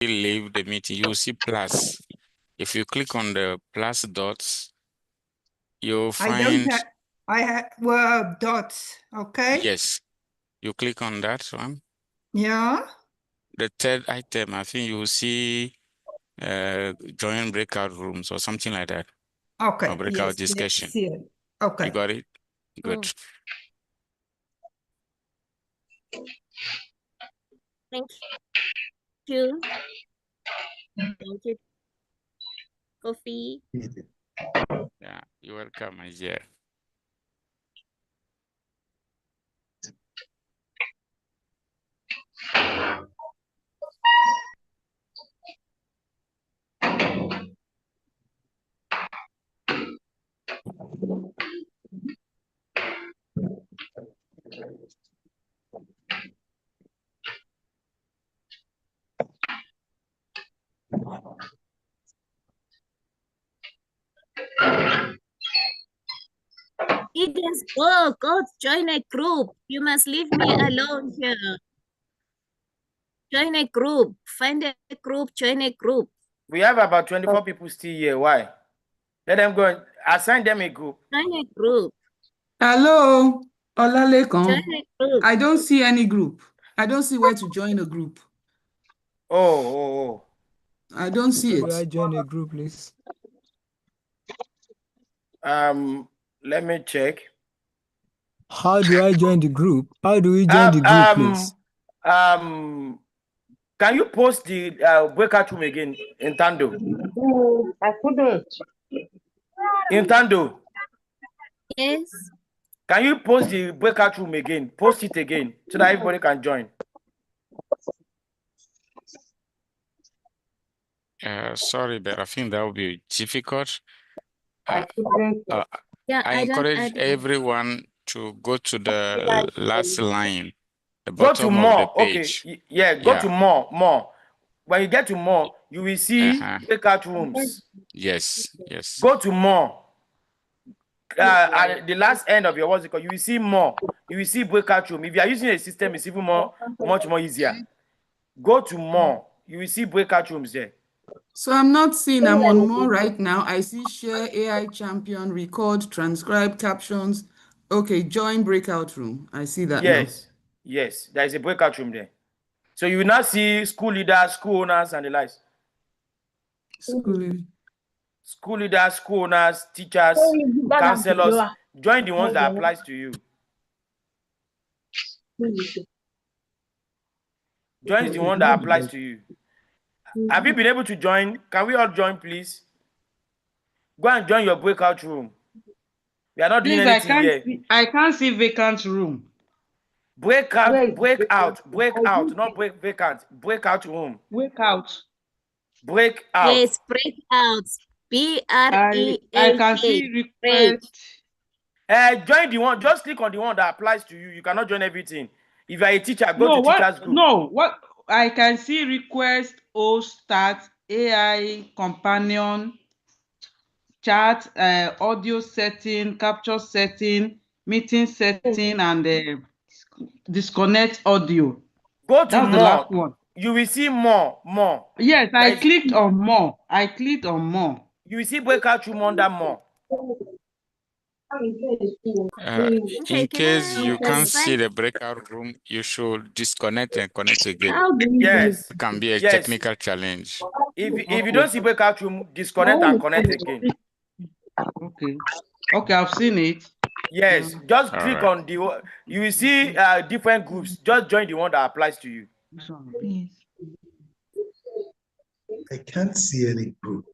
leave the meeting, you will see plus. If you click on the plus dots, you'll find. I have dots. Okay. Yes. You click on that one. Yeah. The third item, I think you will see join breakout rooms or something like that. Okay. Or breakout Yes, discussion. see it. Okay. You got it? Good. Thank you. Thank you. Coffee. Yeah, you're welcome, my dear. Edens, go join a group. You must leave me alone here. Join a group. Find a group. Join a group. We have about 24 people still here. Why? Let them go and assign them a group. Join a group. Hello, Olalekan. Join a group. I don't see any group. I don't see where to join a group. Oh. I don't see it. Could I join a group, please? Let me check. How do I join the group? How do we join the group, please? Can you post the breakout room again in Tando? I couldn't. In Tando? Yes. Can you post the breakout room again? Post it again so that everybody can join. Sorry, but I think that will be difficult. I couldn't. I encourage everyone to go to the last line, the Go to bottom more. of the page. Okay. Yeah, go to more. When you get to more, you will see breakout rooms. Yes. Go to more. At the last end of your what's it called, you will see more. You will see breakout room. If you are using a system, it's even much more easier. Go to more. You will see breakout rooms there. So I'm not seeing, I'm on more right now. I see share AI champion, record, transcribe captions. Okay, join breakout room. I see that now. Yes, there is a breakout room there. So you will now see school leaders, school owners, and the likes. School leaders, school owners, teachers, counselors. Join the ones that applies to you. Join the one that applies to you. Have you been able to join? Can we all join, please? Go and join your breakout room. We are not doing anything here. I can't see vacant room. Breakout, not vacant. Breakout room. Breakout. Yes, breakout. BREAK. I can see request. Join the one. Just click on the one that applies to you. You cannot join everything. If you are a teacher, go to teachers group. No, what I can see request start AI companion chat, audio setting, capture setting, meeting setting, and disconnect audio. Go to That's more. The last one. You will see more. Yes, I clicked on more. You will see breakout room under more. In case you can't see the breakout room, you should disconnect and connect again. Yes. It can be a technical challenge. If you don't see breakout room, disconnect and connect again. Okay, I've seen it. Yes, just click on the. You will see different groups. Just join the one that applies to you. I can't see any group.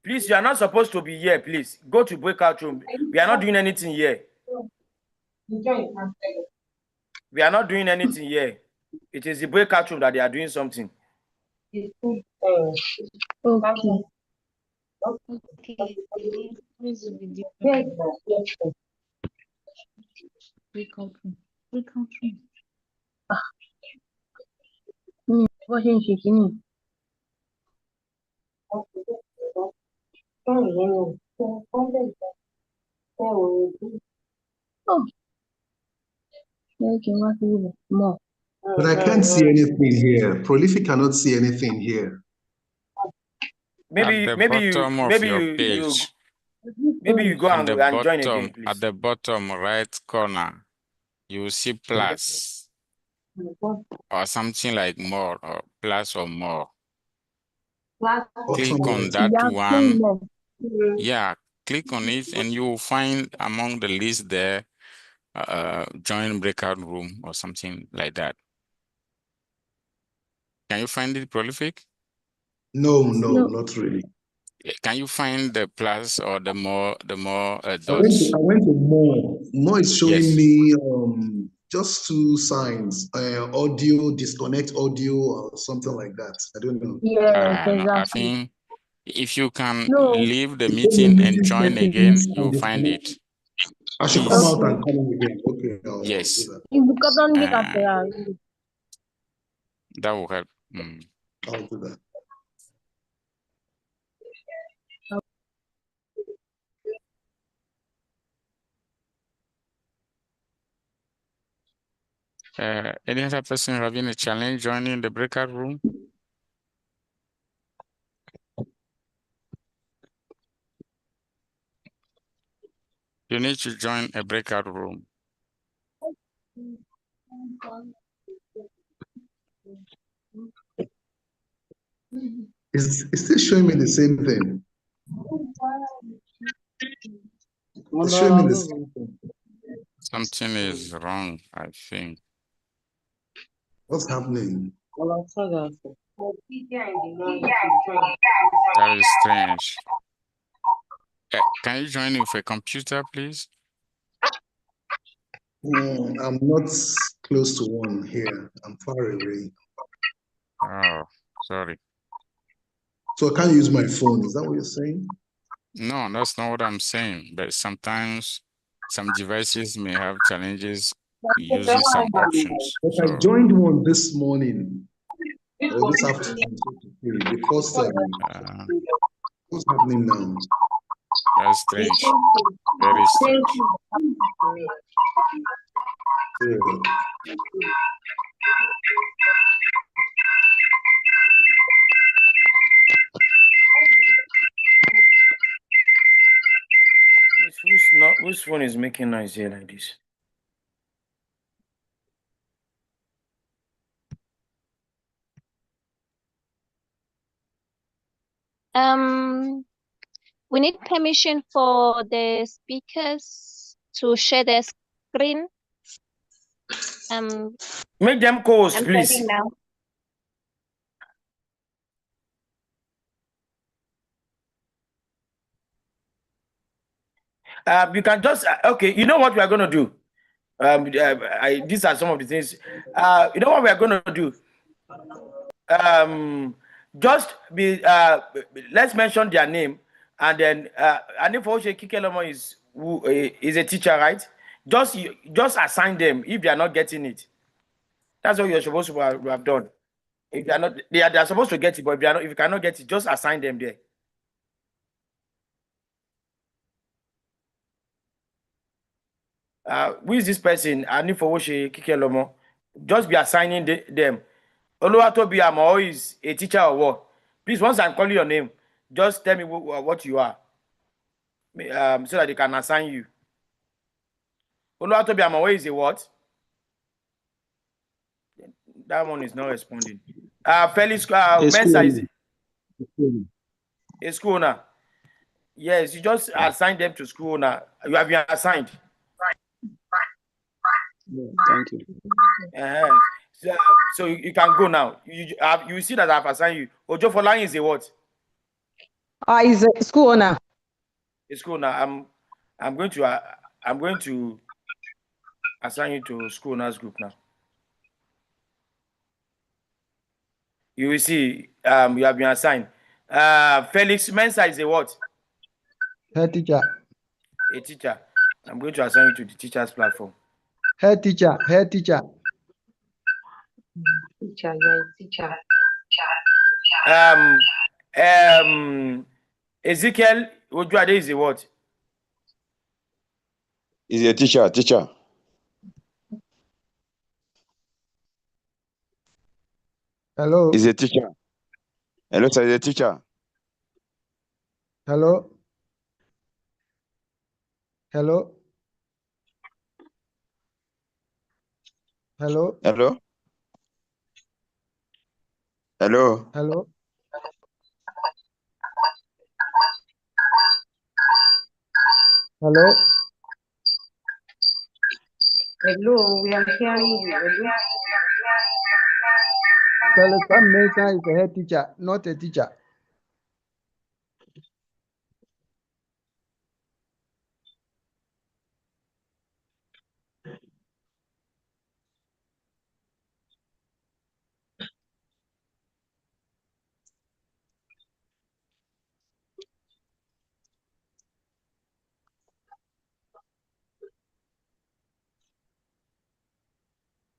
Please, you are not supposed to be here. Please go to breakout room. We are not doing anything here. We are not doing anything here. It is the breakout room that they are doing something. Okay. Okay. Where's the video? Yes. Breakout room. Breakout room. What is it? Oh, okay, what is it? More. But I can't see anything here. Prolific cannot see anything here. At the bottom of your page, maybe you go at the and join bottom, again, please. at the bottom right corner, you will see plus or something like more or plus or more. Click on that one. Yeah, click on it and you will find among the list there, join breakout room or something like that. Can you find it, Prolific? No, not really. Can you find the plus or the more dots? I went to more. More is showing Yes. me just two signs. Audio, disconnect audio or something like that. I don't know. No, I think if you can No. leave the meeting and join again, you'll find it. I should come out and come in again. Okay. Yes. It's because I'm the That will help. I'll do that. Any other person having a challenge joining the breakout room? You need to join a breakout room. It's still showing me the same thing. It's showing me the same thing. Something is wrong, I think. What's happening? That is strange. Can you join with a computer, please? I'm not close to one here. I'm far away. Oh, sorry. So I can't use my phone. Is that what you're saying? No, that's not what I'm saying. But sometimes some devices may have challenges using some options. But I joined one this morning or this afternoon, because what's happening now? That's strange. Very strange. Whose phone is making noise here like this? We need permission for the speakers to share their screen. Make them co-host, I'm please. sending now. You can just okay. You know what we are going to do? These are some of the things. You know what we are going to do? Just be. Let's mention their name, and then Anifoshe Kikelomo is a teacher, right? Just assign them if they are not getting it. That's what you're supposed to have done. If they are not, they are supposed to get it, but if you cannot get it, just assign them there. Who is this person? Anifowoshe Kikelomo. Just be assigning them. Oluwatobi Amo is a teacher or what? Please, once I'm calling your name, just tell me what you are, so that they can assign you. Oluwatobi Amo is a what? That one is not responding. Felix Mensa is a school owner. Yes, you just assign them to school owner. You have been assigned. Thank you. So you can go now. You see that I've assigned you. Ojo Folang is a what? Is a school owner. A school owner. I'm going to assign you to school owners group now. You will see you have been assigned. Felix Mensah is a what? Head teacher. A teacher. I'm going to assign you to the teacher's platform. Head teacher. Head teacher. Teacher, you're a teacher. Ezekiel Ojuade is a what? Is a teacher. Teacher. Hello. Is a teacher. Hello, sir. Is a teacher. Hello. Hello. Hello. Hello. Hello. Hello. Hello. Hello, we are hearing you. Hello. Felix Mensah is a head teacher, not a teacher.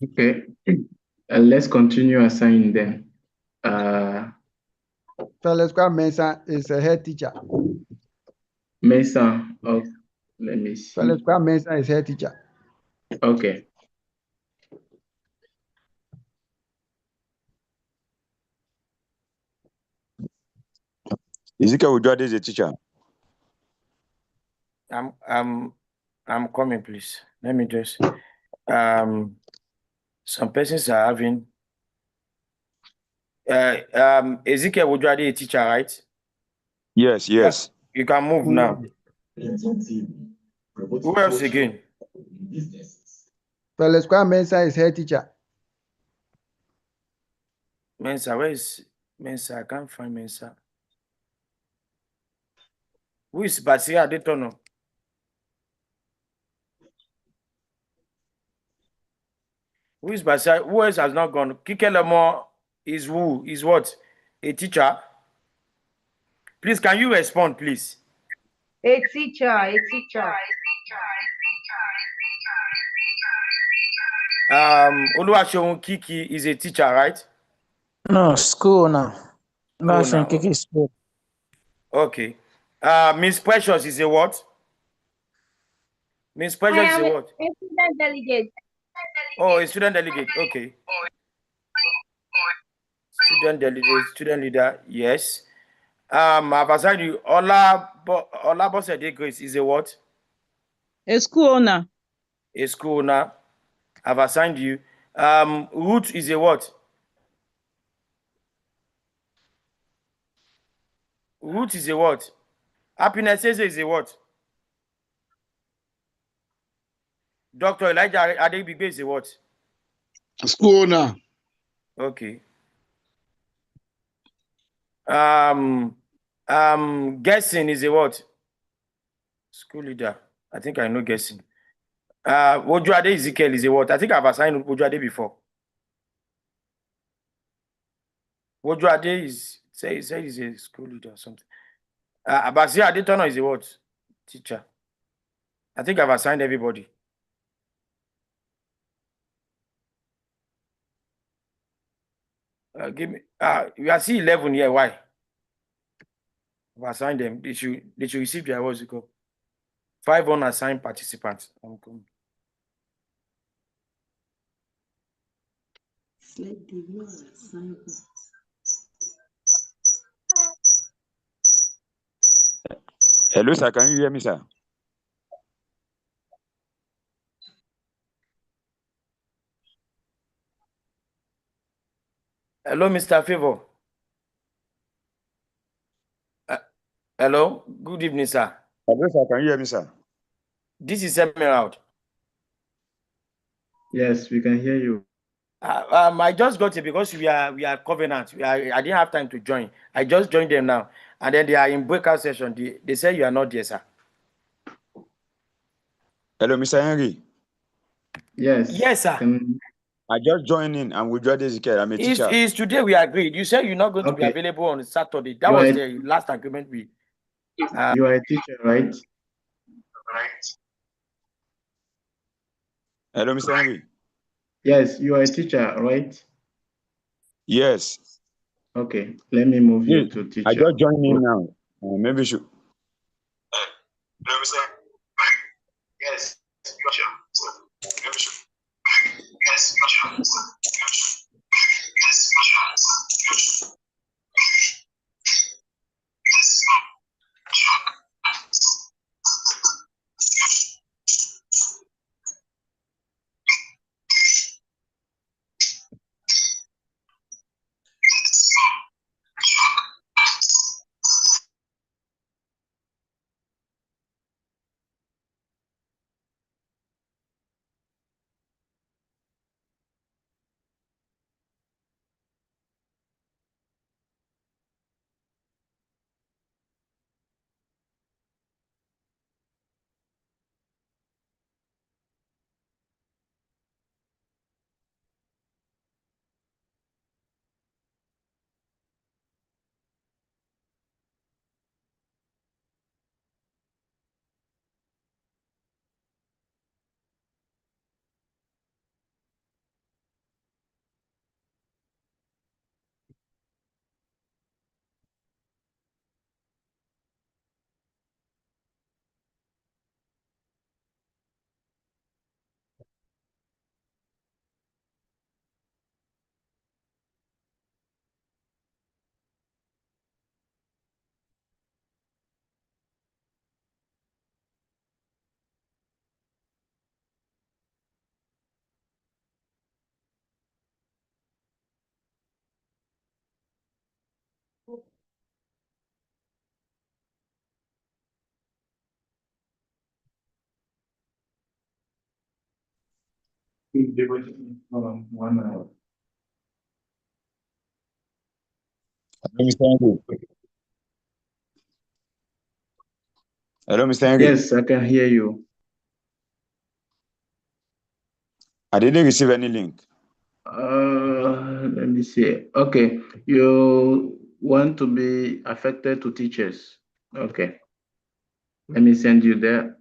Okay, let's continue assigning them. Felix Mensah is a head teacher. Mesa, oh, let me see. Felix Mensah is head teacher. Okay. Ezekiel Ojuade is a teacher. I'm coming, please. Let me just some persons are having Ezekiel Ojuade a teacher, right? Yes, yes. You can move now. Who else again? Felix Mensah is head teacher. Mensah, where is Mensah? I can't find Mensah. Who is Basia Adetono? Who is Basia? Who else has not gone? Kike Lemo is who? Is what? A teacher? Please, can you respond, please? A teacher, a teacher. Oluwaseun Kiki is a teacher, right? No, school now. School now. Kiki school. Okay. Miss Precious is a what? Miss Precious is a what? A student delegate. Oh, a student delegate. Okay. Student delegate, student leader. Yes. I've assigned you. Olabosede Grace is a what? A school owner. A school owner. I've assigned you. Ruth is a what? Ruth is a what? Happiness is a what? Dr. Elijah Adebigbe is a what? School owner. Okay. Guessing is a what? School leader. I think I know guessing. Ojuade Ezekiel is a what? I think I've assigned Ojuade before. Ojuade is say he's a school leader or something. Basia Adetono is a what? Teacher. I think I've assigned everybody. Give me. You are see 11 here. Why? I've assigned them. They should receive their what's it called? 5 unassigned participants. I'm coming. Hello, sir. Can you hear me, sir? Hello, Mr. Favor. Hello. Good evening, sir. Hello, sir. Can you hear me, sir? This is Emerald. Yes, we can hear you. I just got it because we are covenant. I didn't have time to join. I just joined them now, and then they are in breakout session. They say you are not there, sir. Hello, Mr. Henry. Yes. Yes, sir. I just joined in and withdraw this ticket. I'm a teacher. Is today we agreed. You said you're not going to be Okay. available on Saturday. That You was are, the last agreement we. you are a teacher, right? Hello, Mr. Henry. Yes, you are a teacher, right? Yes. Okay, let me move you Yes. to teacher. I just joined in now. Maybe you should. Hello, Mr. Yes, teacher. Maybe should. Yes, teacher. Hello, Mr. Henry. Hello, Mr. Henry. Yes, I can hear you. I didn't receive any link. Let me see. Okay, you want to be affected to teachers. Okay, let me send you there.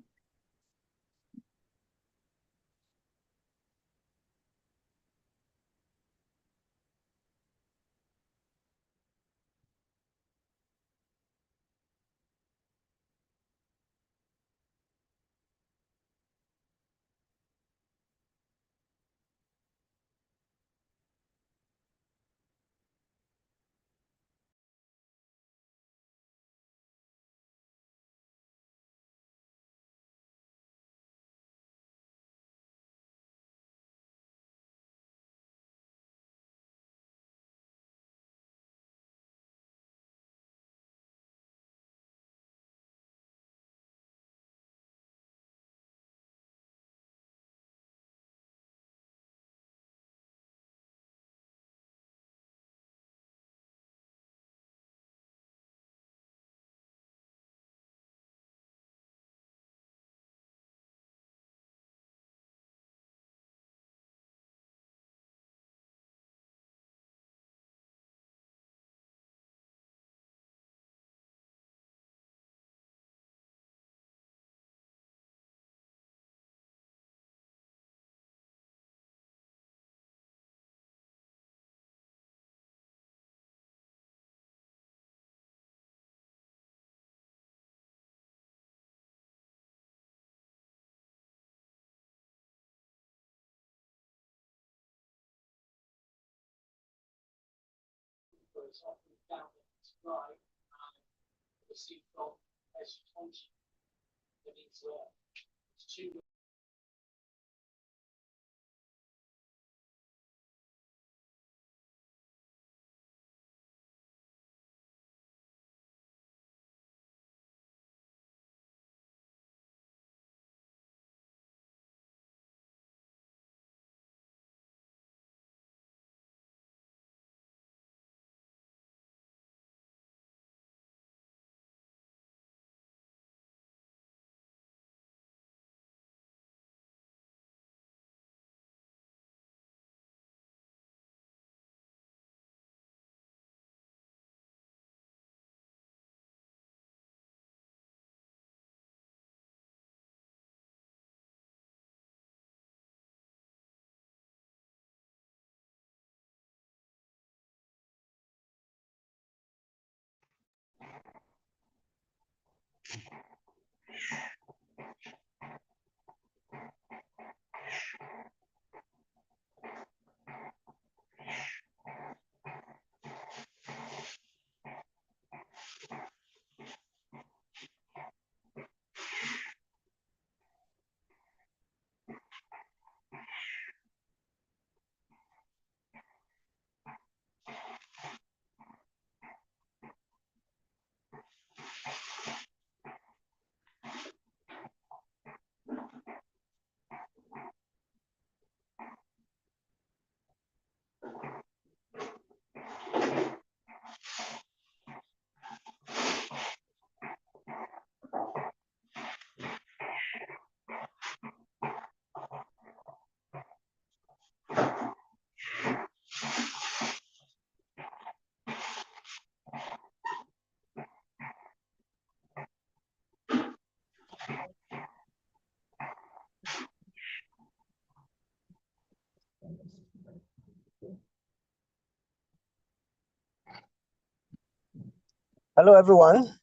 Hello, everyone.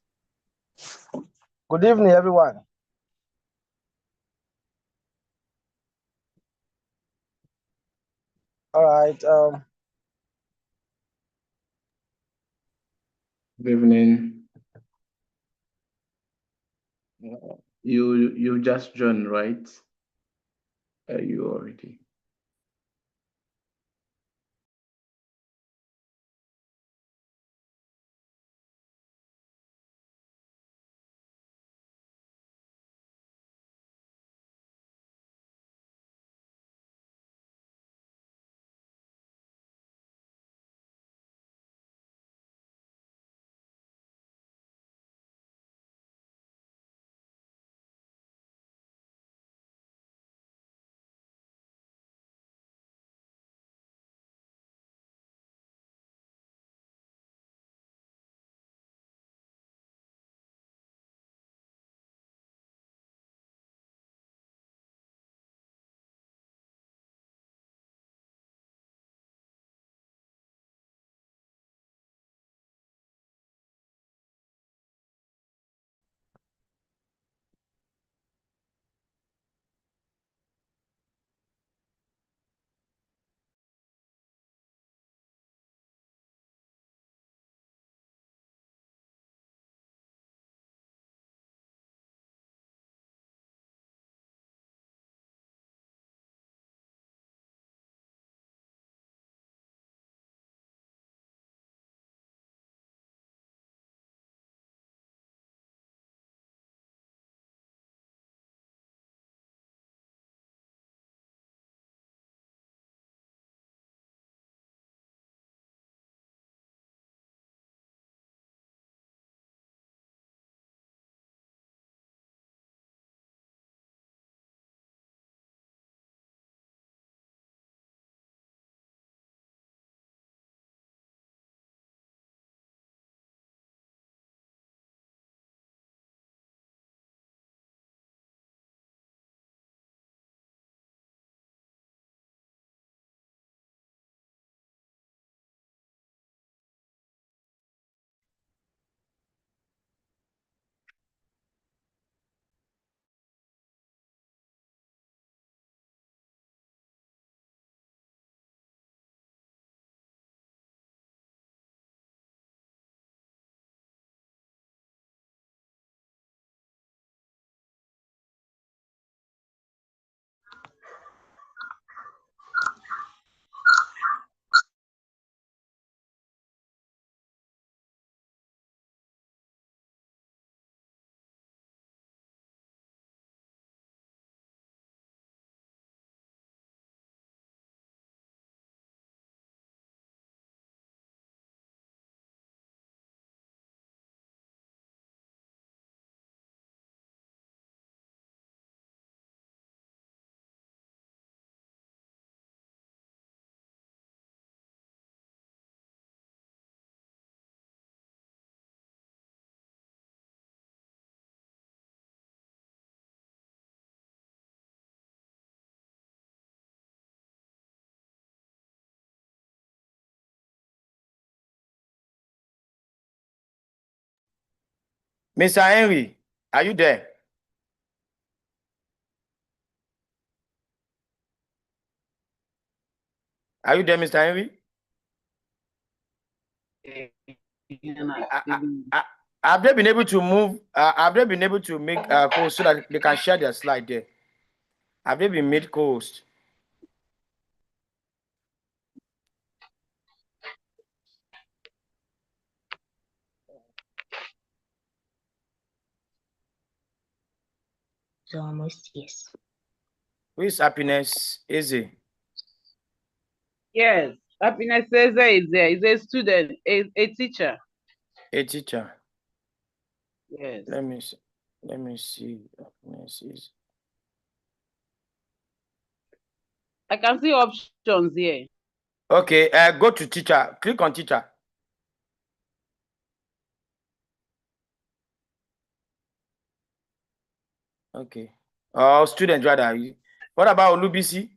Good evening, everyone. All right. Good evening. You just joined, right? You already. Mr. Henry, Are you there? Are you there, Mr. Henry? Have they been able to move? Have they been able to make co-host so that they can share their slide there? Have they been made co-host? So almost yes. Who is Happiness? Easy. Yes, Happiness Eze is there. He's a student, a teacher. A teacher. Yes. Let me see. Let me see. Happiness is. I can see options here. Okay, go to teacher. Click on teacher. Okay. Student rather. What about Olubisi?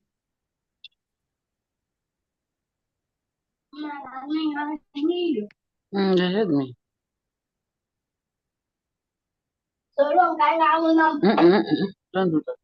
They heard me. Don't do that.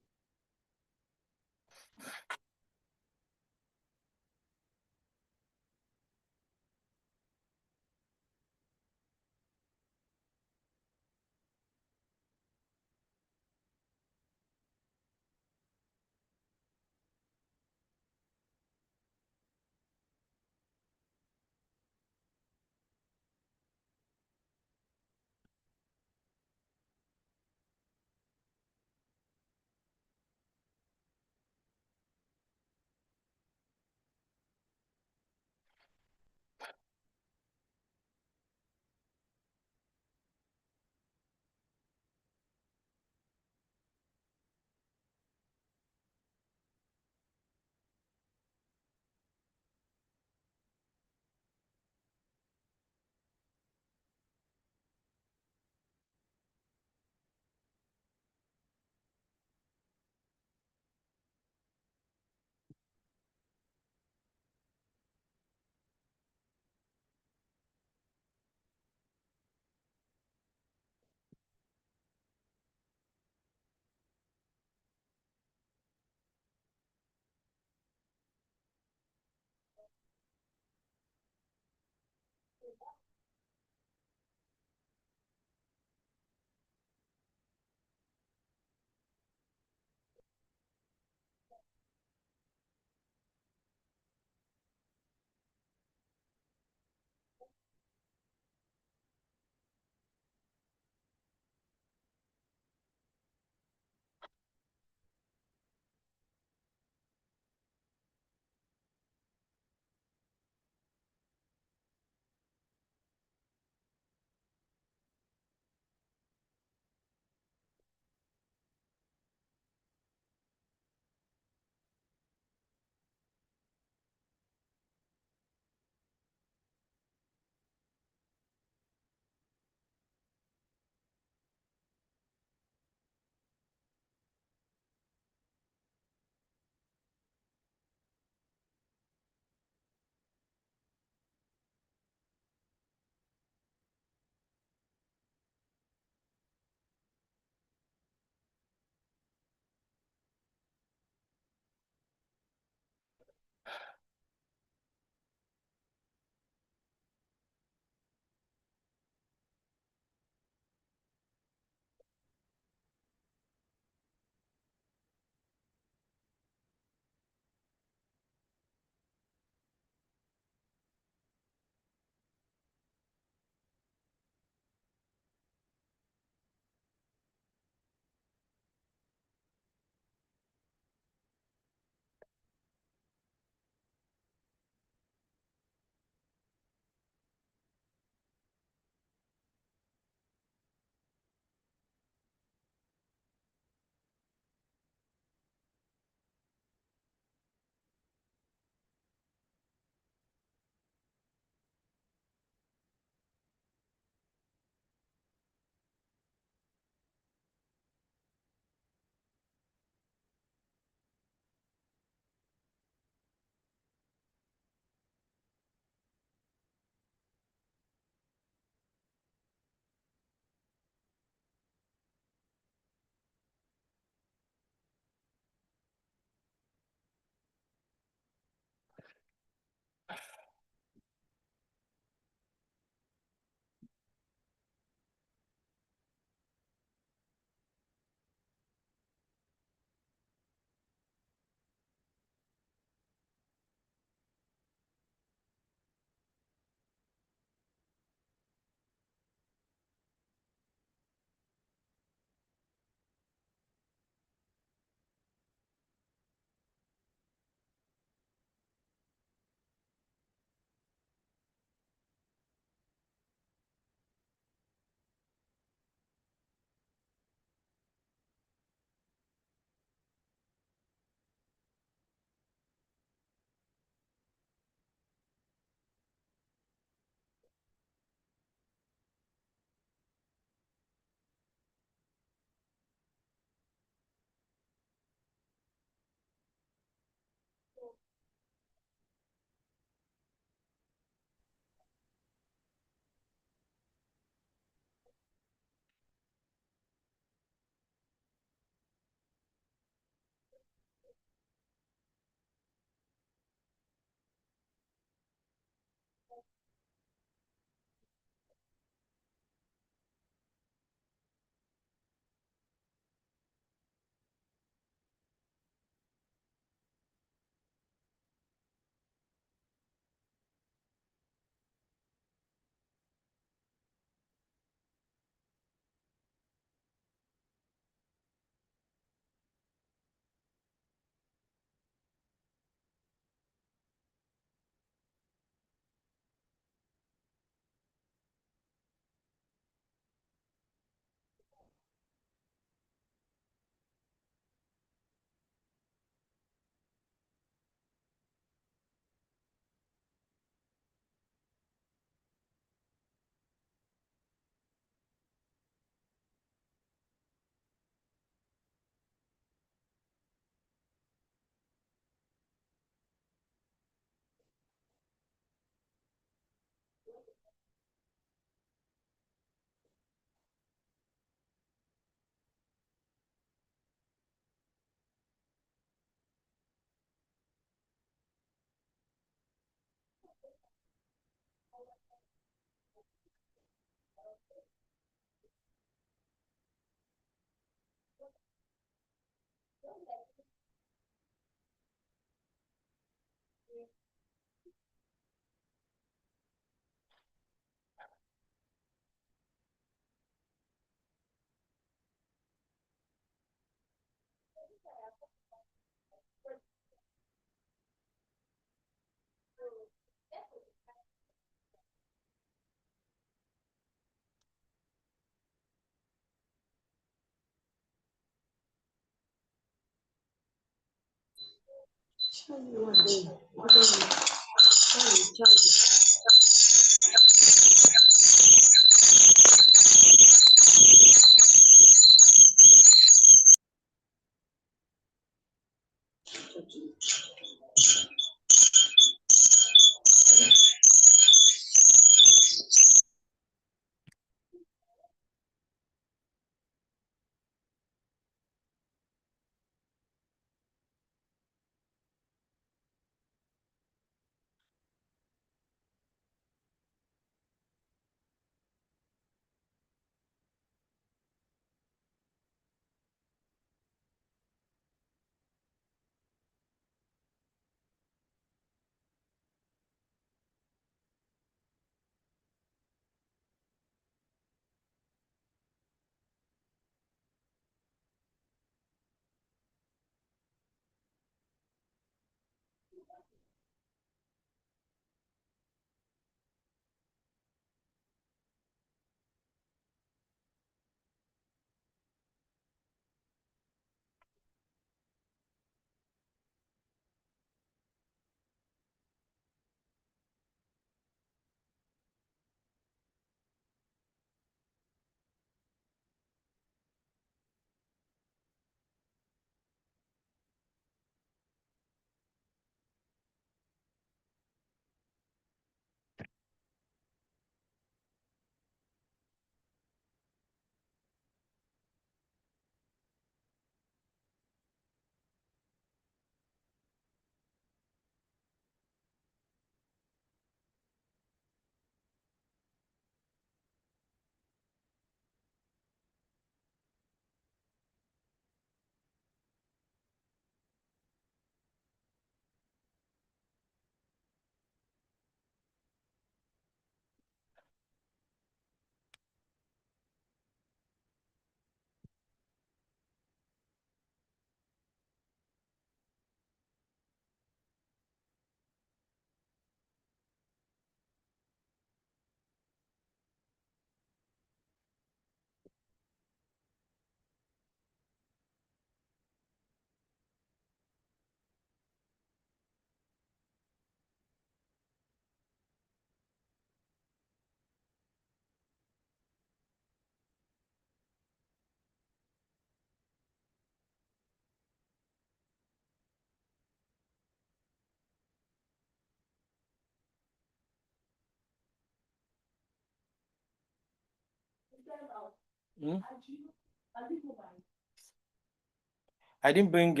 I didn't bring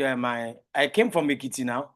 I came from Ekiti now.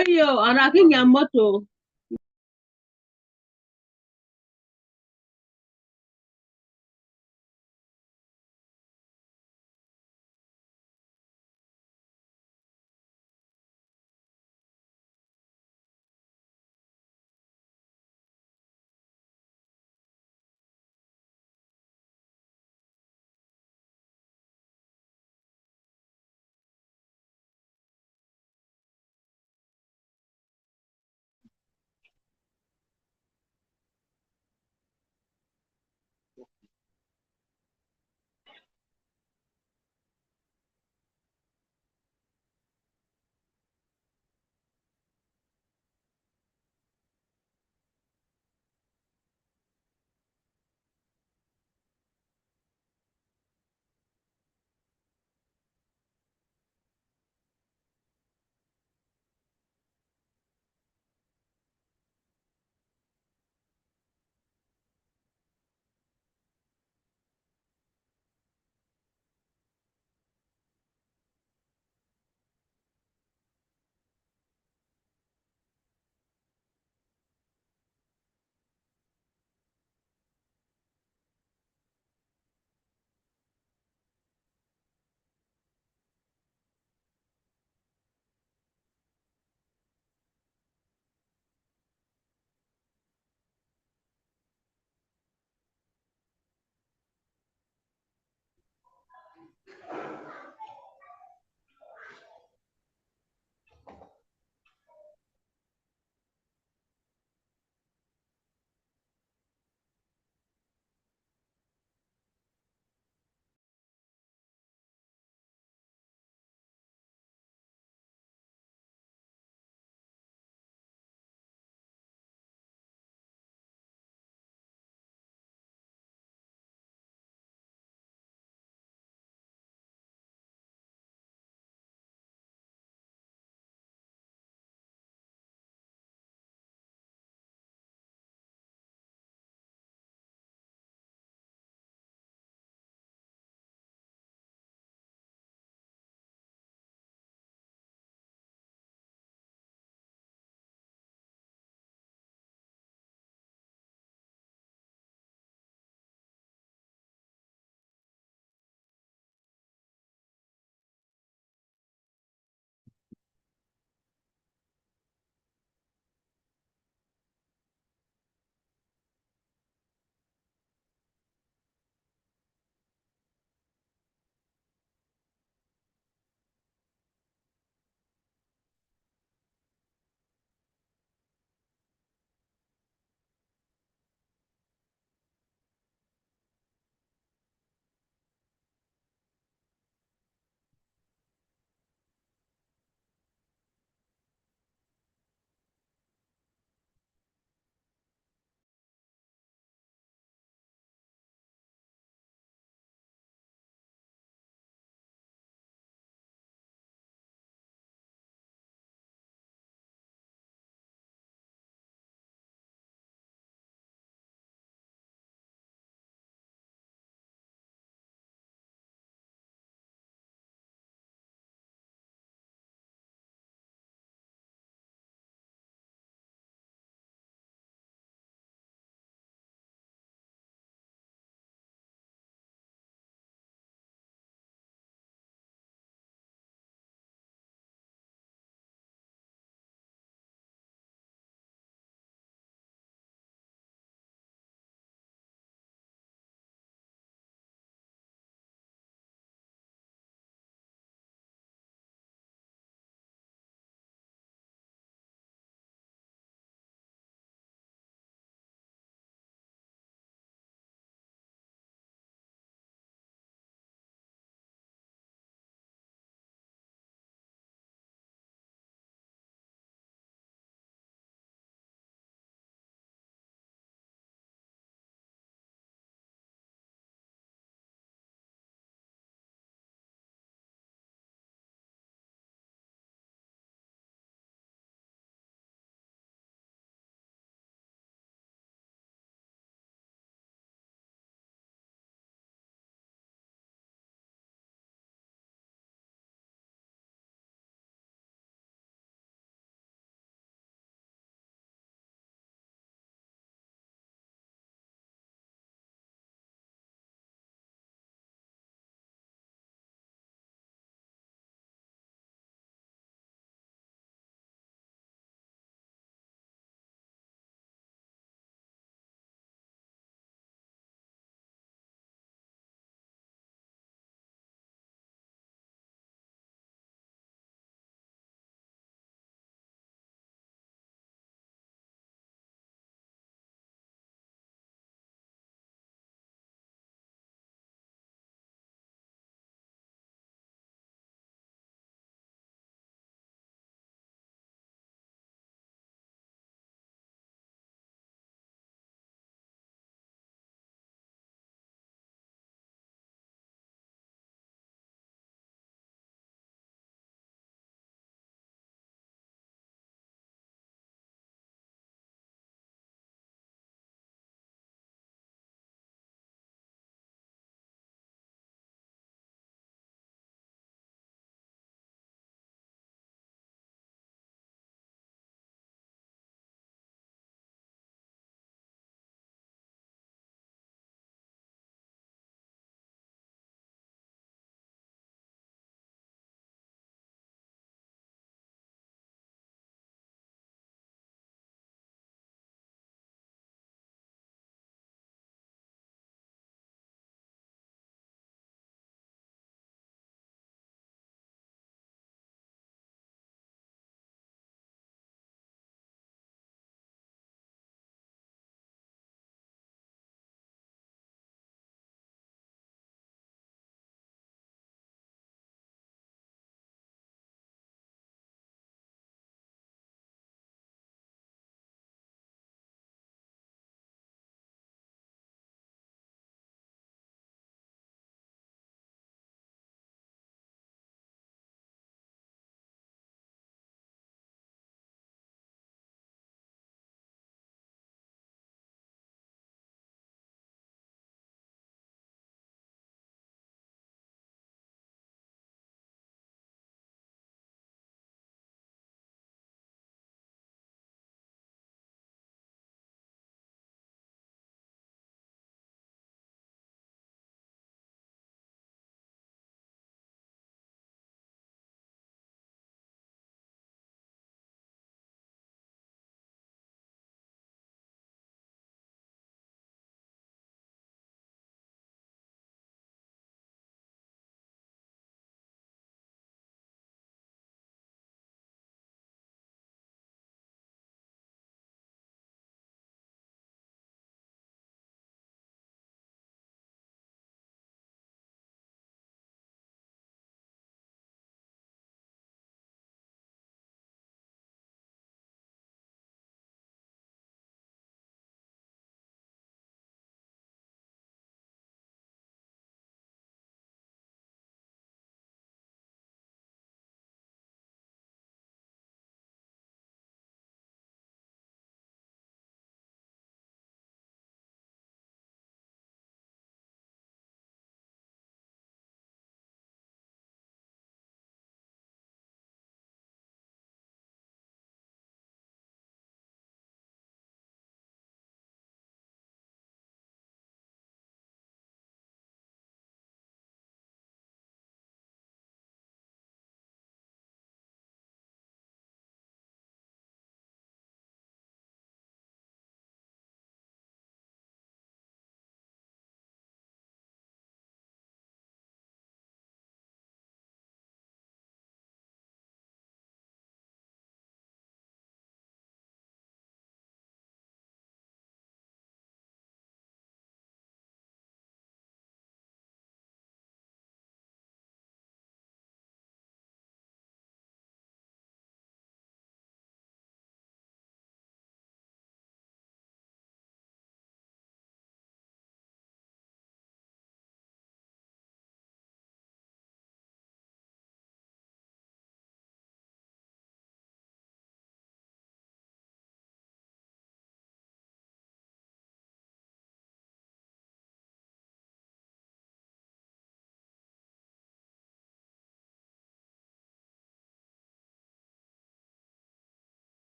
Eyo, anakinya moto.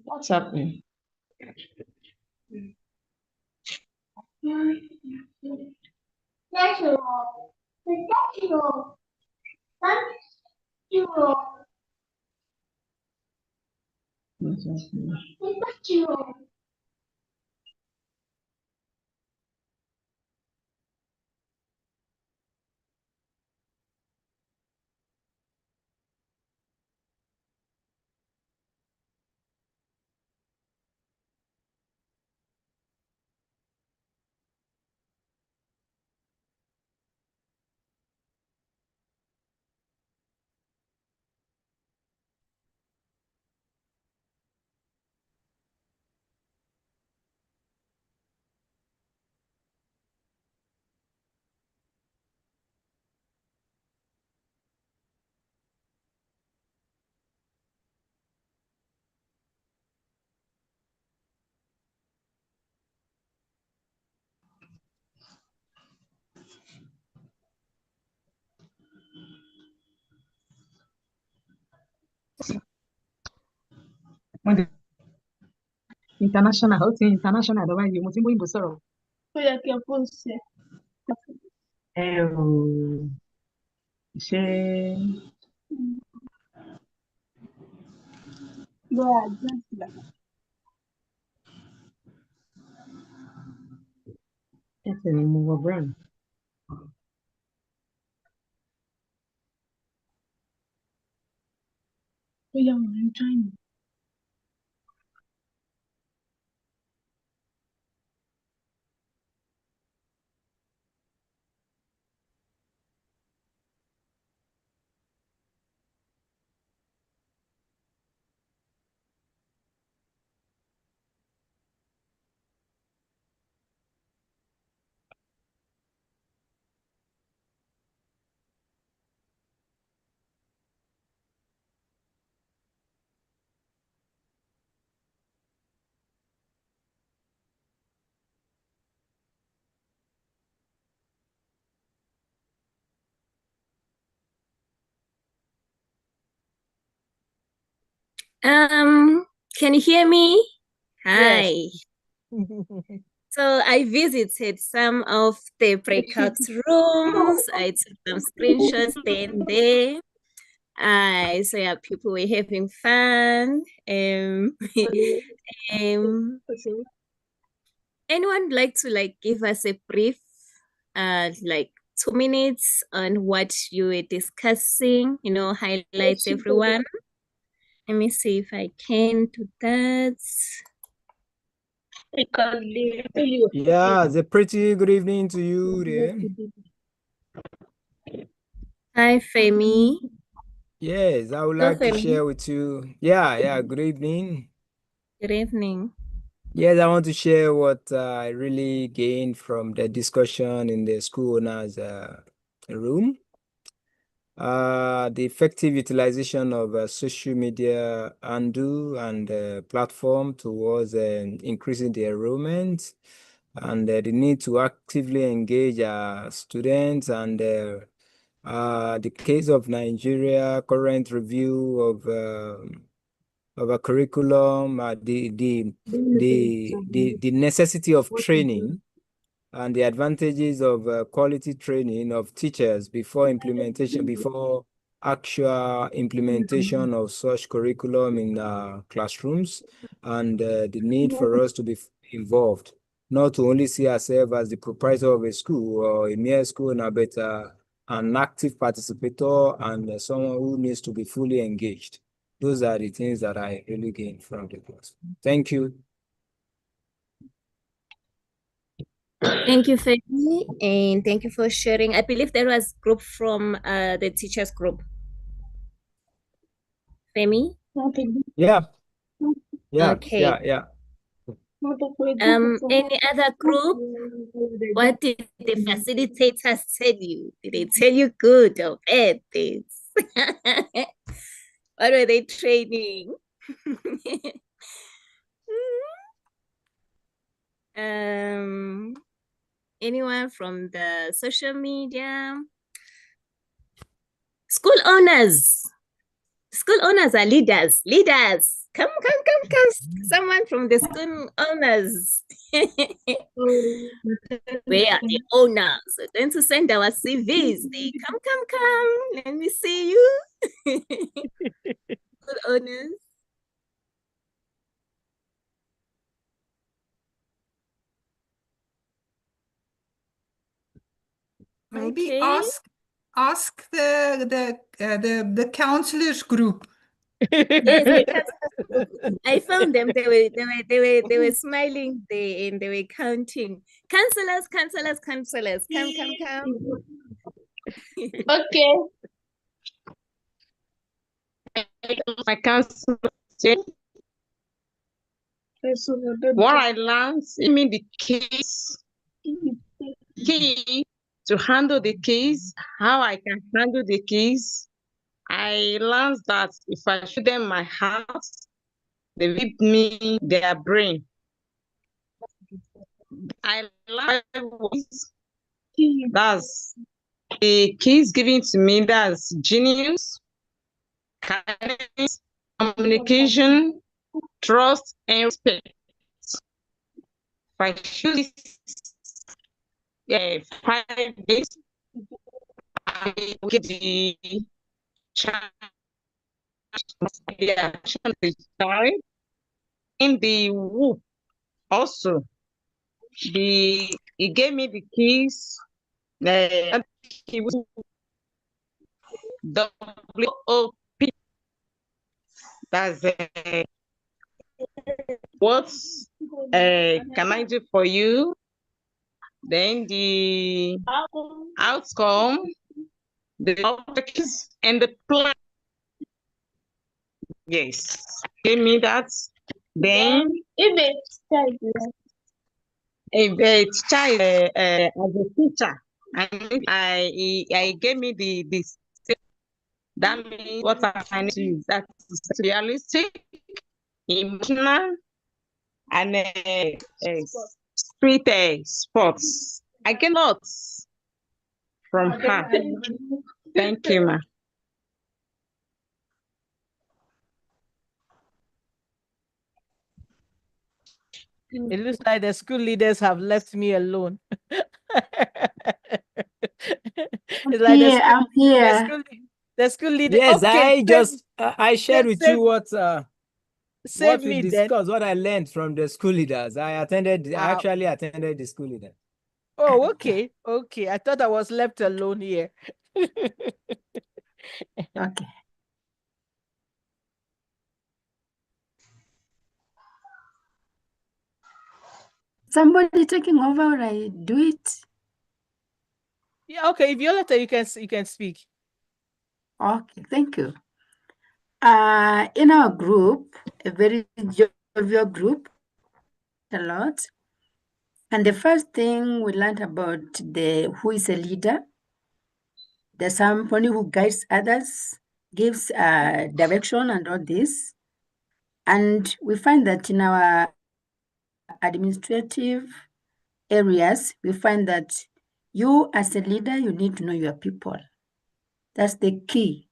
What's happening? International, ó ti international lọ́wọ́ yìí, mo ti ń bóyìnbó sọ̀rọ̀. Ó yẹ kí ẹ post ẹ. Ṣé Lọ adjust la. ẹsẹ̀ ni mo wọ brown? Ó yá wọn ń join mi. Can you hear me? Hi. Yes. So I visited some of the breakout rooms. I took some screenshots then there. So yeah, people were having fun. Anyone like to give us a brief, 2 minutes on what you were discussing, highlights everyone. Let me see if I can do that. Yeah, it's a pretty good evening to you there. Hi, Femi. Yes, I would Hello, like to Femi. share with you. Yeah, good evening. Good evening. Yes, I want to share what I really gained from the discussion in the school owners room. The effective utilization of social media and platform towards increasing the enrollment, and the need to actively engage students, and the case of Nigeria, current review of a curriculum, the necessity of training, and the advantages of quality training of teachers before actual implementation of such curriculum in classrooms, and the need for us to be involved, not to only see ourselves as the proprietor of a school or a mere school, but an active participator and someone who needs to be fully engaged. Those are the things that I really gained from the class. Thank you. Thank you, Femi, and thank you for sharing. I believe there was group from the teachers group. Femi? Yeah. Okay. Yeah. Any other group? What did the facilitators tell you? Did they tell you good or bad things? What were they training? Anyone from the social media? School owners, School owners are leaders. Leaders. Come. Someone from the school owners. We are the owners. We're going to send our CVs. They come. Let me see you. School owners. Maybe ask the counselors group. Yes, because I found them. They were smiling. They were counting. Counselors. Come. Okay. My counselor said, what I learned, I mean the key to handle the keys, how I can handle the keys. I learned that if I show them my heart, they read me their brain. I learned that's the keys given to me, that's genius, kindness, communication, trust, and respect. If I choose 5 days, I will get the child in the whoop. Also, he gave me the keys. WOP. That's what can I do for you? Then the outcome, the objectives, and the plan. Yes, give me that. Then if a child as a teacher, I gave me the that means what I need to use. That's realistic, emotional, and street sports. I get lots from her. Thank you, ma. It looks like the school leaders have left me alone. It's like I'm here. The school leader. Yes, okay, I shared with you what we discussed, what I learned from the school leaders. I actually attended the school leader. Oh, okay. I thought I was left alone here. Okay. Somebody taking over, or I do it? Yeah, okay. Violeta, you can speak. Okay, thank you. In our group, a very jovial group, a lot. And the first thing we learned about who is a leader. There's somebody who guides others, gives direction and all this. And we find that in our administrative areas, we find that you as a leader, you need to know your people. That's the key.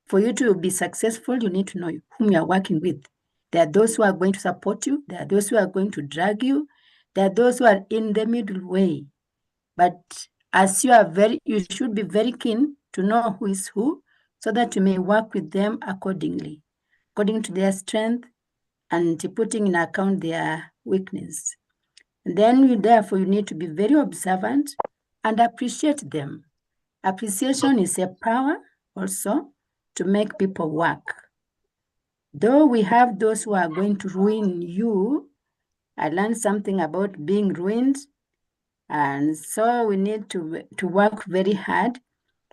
For you to be successful, you need to know whom you are working with. There are those who are going to support you. There are those who are going to drag you. There are those who are in the middle way. But as you should be very keen to know who is who, so that you may work with them accordingly, according to their strength and putting in account their weakness. And then therefore you need to be very observant and appreciate them. Appreciation is a power also to make people work. Though we have those who are going to ruin you, I learned something about being ruined. And so we need to work very hard,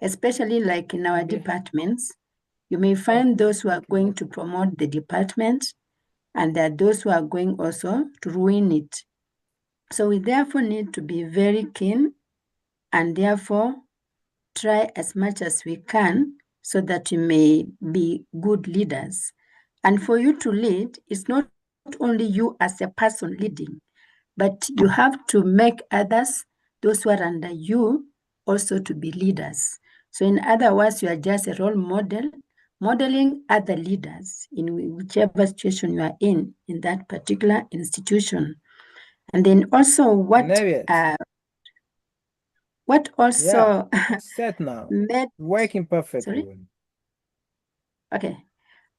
especially like in our departments. You may find those who are going to promote the department, and there are those who are going also to ruin it. So we therefore need to be very keen and therefore try as much as we can so that you may be good leaders. And for you to lead, it's not only you as a person leading, but you have to make others, those who are under you, also to be leaders. So in other words, you are just a role model, modeling other leaders in whichever situation you are in that particular institution. And then also what also set now made working perfectly. Sorry? Okay.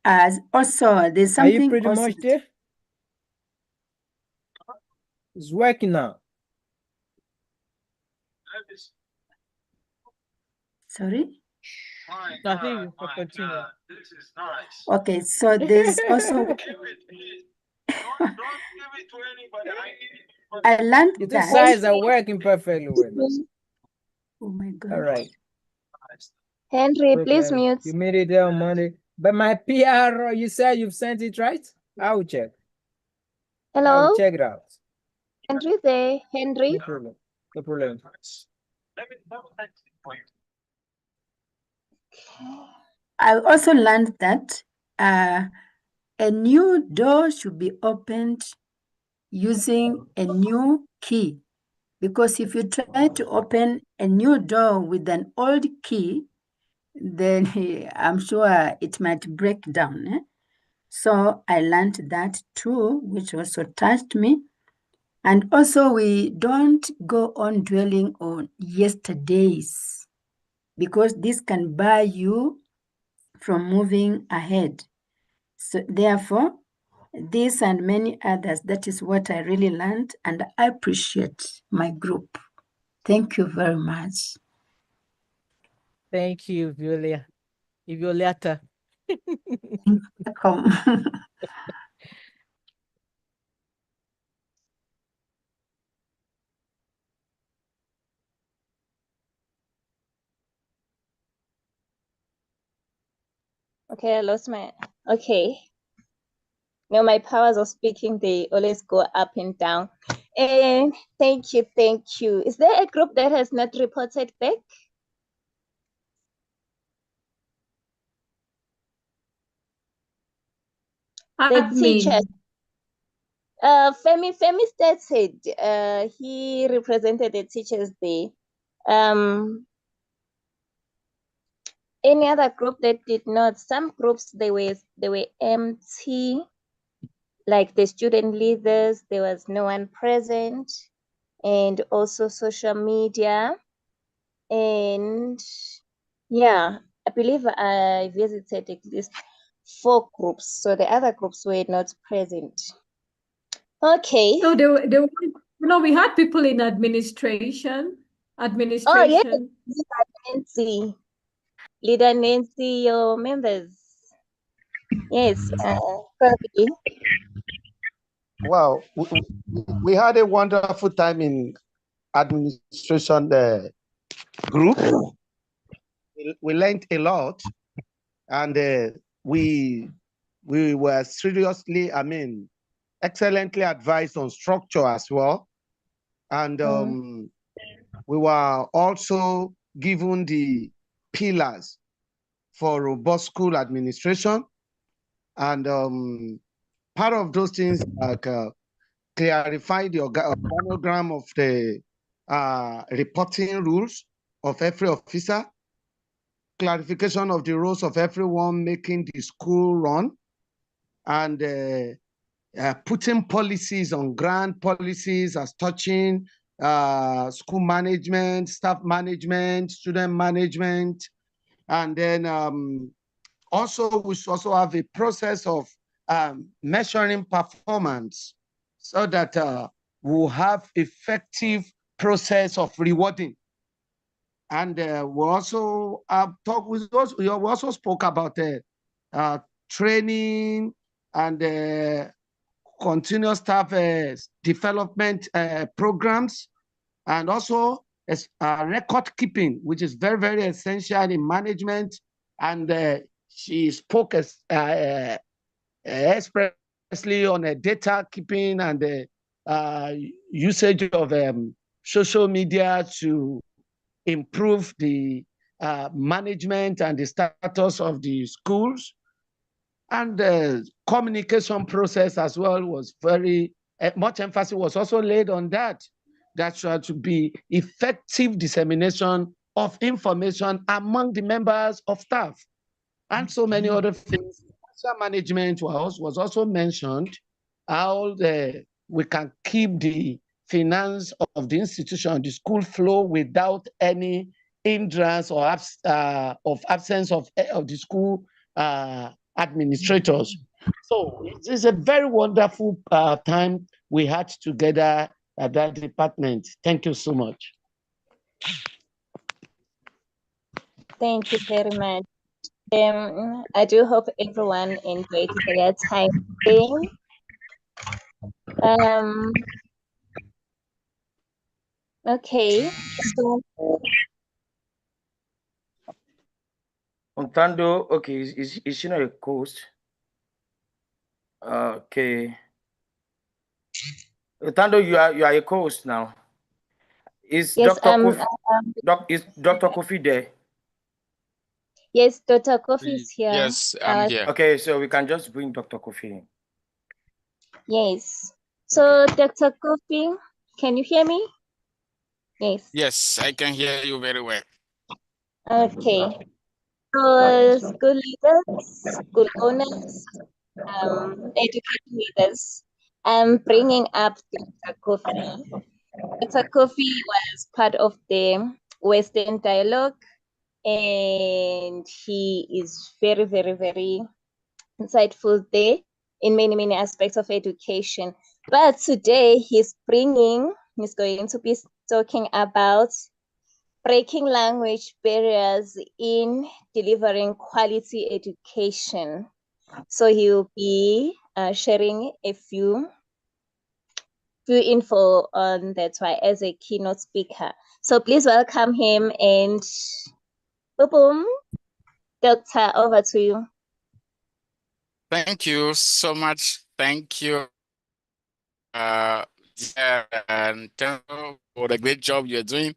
As also there's something. Are you pretty also much there? It's working now. Sorry? I think you can continue. Okay, so there's also I learned The two that. sides are working perfectly well. Oh my God. All right. Henry, please Okay. mute. You made it there on Monday. But my PR, you said you've sent it, right? I will check. Hello? I'll check it out. Henry there. Henry? No problem. No problem. I also learned that a new door should be opened using a new key. Because if you try to open a new door with an old key, then I'm sure it might break down. Eh? So I learned that too, which also touched me. And also we don't go on dwelling on yesterdays, because this can bar you from moving ahead. So therefore, this and many others, that is what I really learned, and I appreciate my group. Thank you very much. Thank you, Violetta. Welcome. Okay, I lost my, okay. No, my powers of speaking, they always go up and down. And thank you, thank you. Is there a group that has not reported back? The teachers. Femi stated he represented the teachers there. Any other group that did not? Some groups they were empty, like the student leaders, there was no one present, and also social media. And yeah, I believe I visited at least 4 groups, so the other groups were not present. Okay. So we had people in administration. Oh yeah, Nancy. Leader Nancy, your members. Yes, probably. Wow, we had a wonderful time in administration group. We learned a lot, and we were seriously, excellently advised on structure as well. And we were also given the pillars for robust school administration. And part of those things like clarify the organogram of the reporting rules of every officer, clarification of the roles of everyone making the school run, and putting policies on ground, policies as touching school management, staff management, student management. And then also we should also have a process of measuring performance so that we'll have effective process of rewarding. And we also we also spoke about training and continuous staff development programs, and also record keeping, which is very, very essential in management. And she spoke expressly on data keeping and the usage of social media to improve the management and the status of the schools. And the communication process as well was very much emphasis was also laid on that. That should be effective dissemination of information among the members of staff. and so many other things. Financial management was also mentioned, how we can keep the finance of the institution, the school flow without any hindrance or absence of the school administrators. So it's a very wonderful time we had together at that department. Thank you so much. Thank you very much. I do hope everyone enjoyed their time today. Okay, so Untando, okay, is she not a host? Okay. Untando, you are a host now. Is yes, Dr. Kofi, is Dr. Kofi there? Yes, Dr. Kofi is here. Yes, I'm here. Okay, so we can just bring Dr. Kofi in. Yes. So, Dr. Kofi, can you hear me? Yes. Yes, I can hear you very well. Okay. So, school leaders, school owners, education leaders, I'm bringing up Dr. Kofi. Dr. Kofi was part of the Western Dialogue, and he is very, very, very insightful there in many, many aspects of education. But today he's going to be talking about breaking language barriers in delivering quality education. So he'll be sharing a few info on that why as a keynote speaker. So please welcome him, and boom, Doctor, over to you. Thank you so much. Thank you, and thank you for the great job you're doing.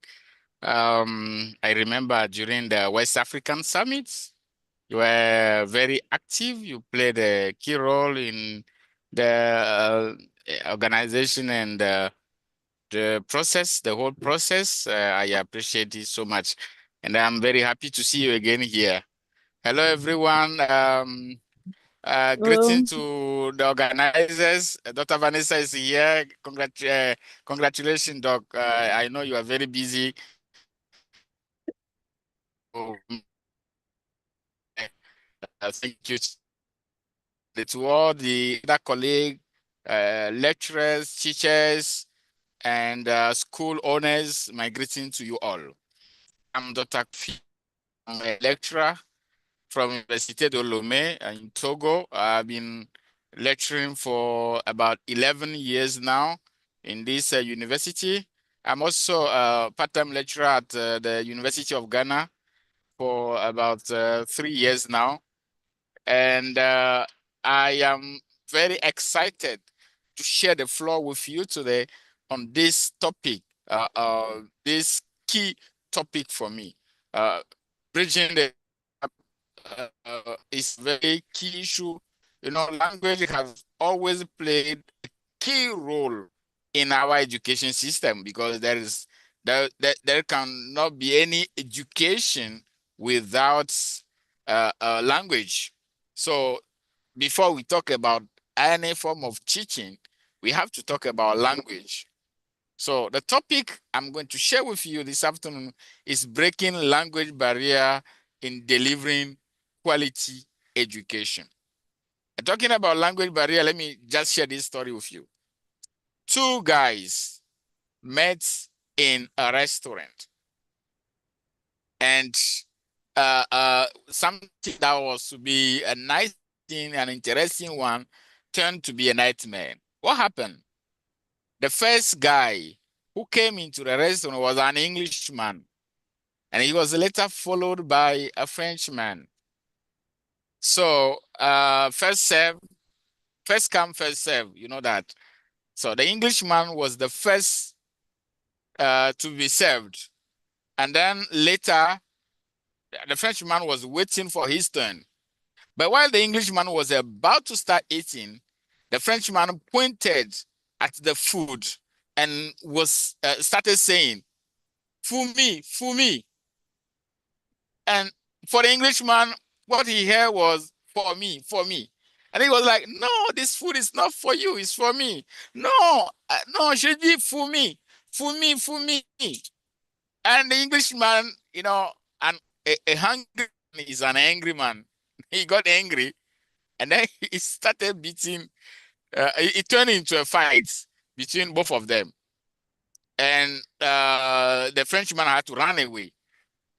I remember during the West African Summit, you were very active. You played a key role in the organization and the process, the whole process. I appreciate it so much. And I'm very happy to see you again here. Hello, everyone. Greeting to the organizers. Dr. Vanessa is here. Congratulations, Doc. I know you are very busy. Thank you to all the other colleagues, lecturers, teachers, and school owners. My greeting to you all. I'm Dr. Kofi. I'm a lecturer from Université de Lomé in Togo. I've been lecturing for about 11 years now in this university. I'm also a part-time lecturer at the University of Ghana for about 3 years now. And I am very excited to share the floor with you today on this topic, this key topic for me. Bridging the is a very key issue. You know, language has always played a key role in our education system because there cannot be any education without language. So before we talk about any form of teaching, we have to talk about language. So the topic I'm going to share with you this afternoon is breaking language barrier in delivering quality education. And talking about language barrier, let me just share this story with you. Two guys met in a restaurant, and something that was to be a nice thing, an interesting one, turned to be a nightmare. What happened? The first guy who came into the restaurant was an Englishman, and he was later followed by a Frenchman. So first come, first serve, you know that. So the Englishman was the first to be served. And then later, the Frenchman was waiting for his turn. But while the Englishman was about to start eating, the Frenchman pointed at the food and was started saying, "For me, for me." And for the Englishman, what he heard was for me, for me. And he was like, no, this food is not for you, it's for me. No, no, it should be for me, for me, for me. And the Englishman, you know, and a hungry man is an angry man. He got angry and then he started beating, it turned into a fight between both of them. And the Frenchman had to run away,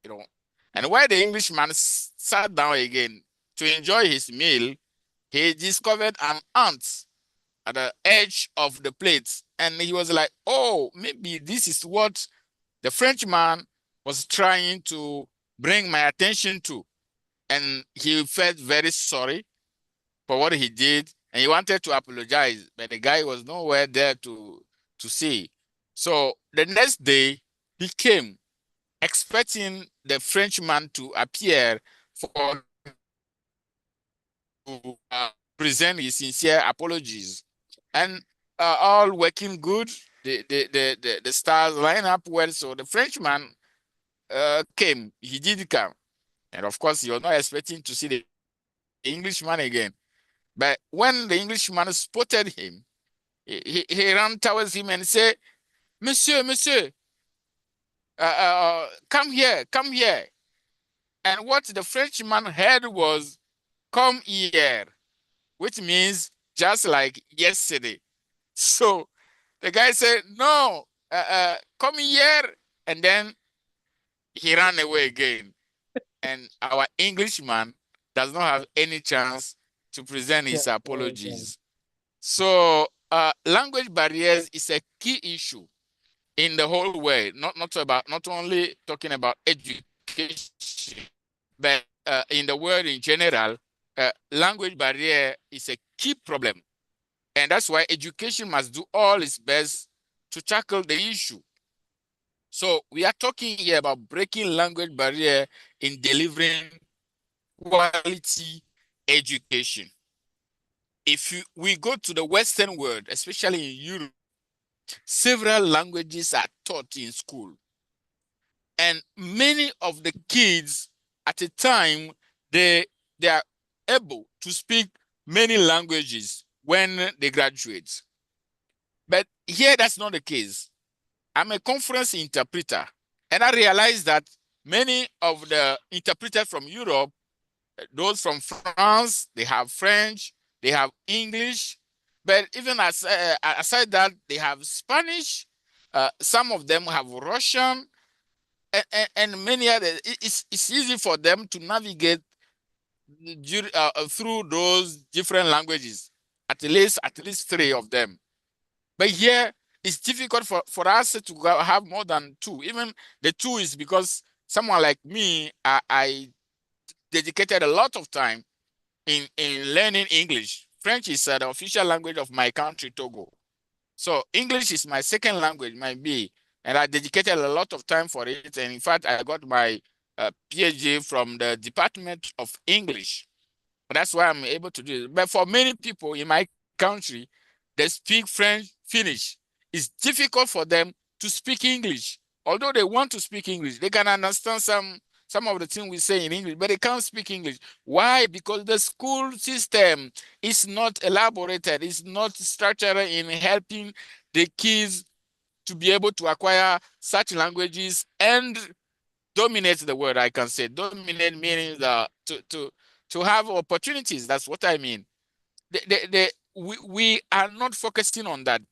you know. And while the Englishman sat down again to enjoy his meal, he discovered an ant at the edge of the plate. And he was like, oh, maybe this is what the Frenchman was trying to bring my attention to. And he felt very sorry for what he did. And he wanted to apologize, but the guy was nowhere there to see. So the next day, he came expecting the Frenchman to appear for to present his sincere apologies. And all working good, the stars line up well. So the Frenchman came, he did come. And of course, he was not expecting to see the Englishman again. But when the Englishman spotted him, he ran towards him and said, Monsieur, monsieur, come here, come here. And what the Frenchman heard was, come here, which means just like yesterday. So the guy said, no, come here. And then he ran away again. And our Englishman does not have any chance to present his apologies. So language barriers is a key issue in the whole world, not only talking about education, but in the world in general. Language barrier is a key problem. And that's why education must do all its best to tackle the issue. So we are talking here about breaking language barrier in delivering quality education. If we go to the Western world, especially in Europe, several languages are taught in school. And many of the kids at a time, they are able to speak many languages when they graduate. But here, that's not the case. I'm a conference interpreter, and I realized that many of the interpreters from Europe, those from France, they have French, they have English, but even aside that, they have Spanish, some of them have Russian, and many others. It's easy for them to navigate through those different languages, at least 3 of them. But here, it's difficult for us to have more than 2. Even the 2 is because someone like me, I dedicated a lot of time in learning English. French is the official language of my country, Togo. So English is my second language, might be, and I dedicated a lot of time for it. And in fact, I got my PhD from the Department of English. That's why I'm able to do it. But for many people in my country, they speak French, Finnish. It's difficult for them to speak English. Although they want to speak English, they can understand some of the things we say in English, but they can't speak English. Why? Because the school system is not elaborated, it's not structured in helping the kids to be able to acquire such languages and dominate the world, I can say. Dominate meaning to have opportunities. That's what I mean. We are not focusing on that.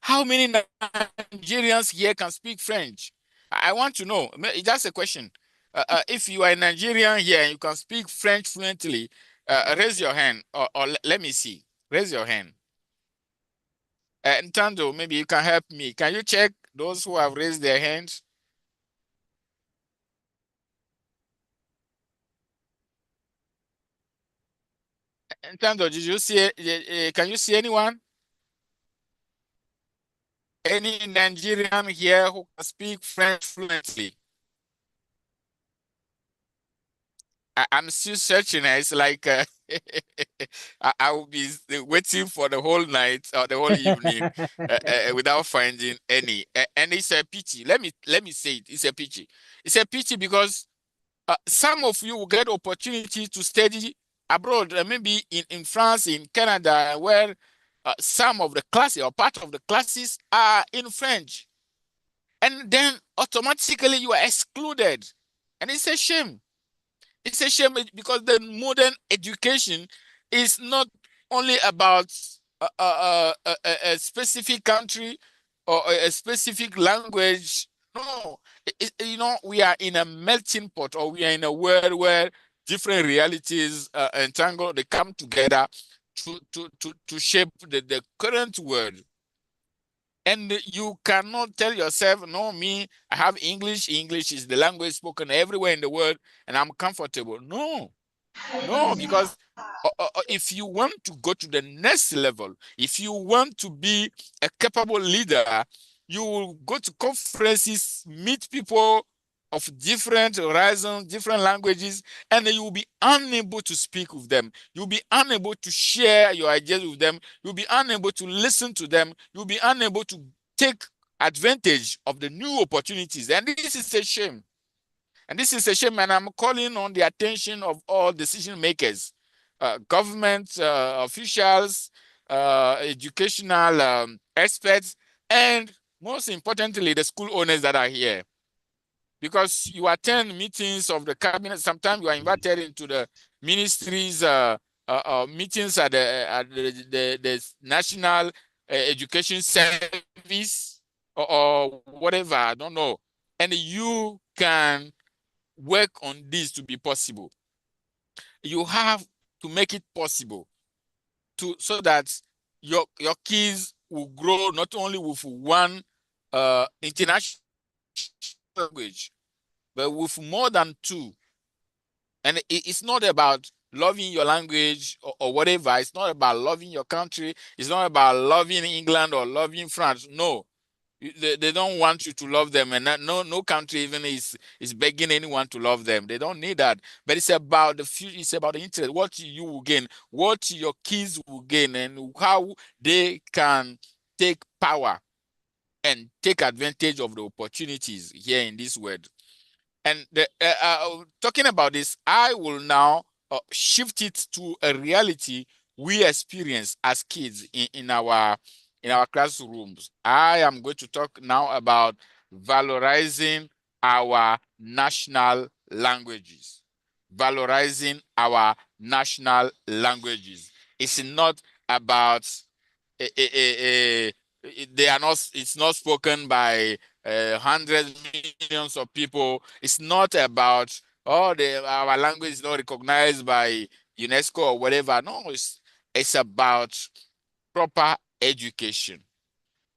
How many Nigerians here can speak French? I want to know. That's a question. If you are a Nigerian here and you can speak French fluently, raise your hand, or let me see. Raise your hand. Ntando, maybe you can help me. Can you check those who have raised their hands? Ntando, did you see? Can you see anyone? Any Nigerian here who can speak French fluently? I'm still searching. It's like I will be waiting for the whole night or the whole evening without finding any. And it's a pity. Let me say it. It's a pity. It's a pity because some of you will get opportunity to study abroad, maybe in France, in Canada, where some of the classes or part of the classes are in French. And then automatically you are excluded. And it's a shame. It's a shame because the modern education is not only about a specific country or a specific language. No, you know, we are in a melting pot, or we are in a world where different realities entangle, they come together to shape the current world. And you cannot tell yourself, no, me, I have English. English is the language spoken everywhere in the world, and I'm comfortable. No, no, because if you want to go to the next level, if you want to be a capable leader, you will go to conferences, meet people of different horizons, different languages, and you will be unable to speak with them. You'll be unable to share your ideas with them. You'll be unable to listen to them. You'll be unable to take advantage of the new opportunities. And this is a shame. And this is a shame, and I'm calling on the attention of all decision makers, government officials, educational experts, and most importantly, the school owners that are here. Because you attend meetings of the cabinet, sometimes you are invited into the ministries, meetings at the National Education Service or whatever, I don't know. And you can work on this to be possible. You have to make it possible so that your kids will grow not only with one international language, but with more than two. And it's not about loving your language or whatever. It's not about loving your country. It's not about loving England or loving France. No, they don't want you to love them, and no country even is begging anyone to love them. They don't need that. But it's about the future. It's about the interest. What you will gain, what your kids will gain, and how they can take power and take advantage of the opportunities here in this world. And talking about this, I will now shift it to a reality we experience as kids in our classrooms. I am going to talk now about valorizing our national languages. Valorizing our national languages. It's not about it's not spoken by hundreds, millions of people. It's not about, our language is not recognized by UNESCO or whatever. No, it's about proper education.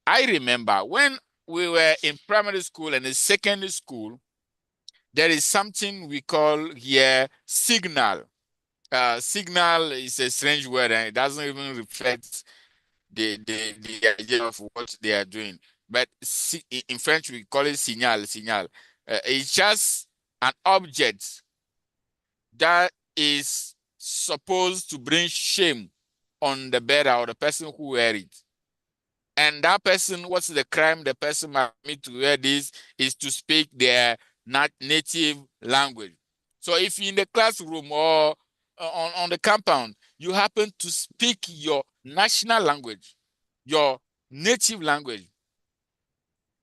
I remember when we were in primary school and in secondary school, there is something we call here signal. Signal is a strange word, and it doesn't even reflect the idea of what they are doing. But in French, we call it signal. It's just an object that is supposed to bring shame on the bearer or the person who wear it. And that person, what's the crime the person might need to wear this is to speak their native language. So if in the classroom or on the compound, you happen to speak your national language, your native language,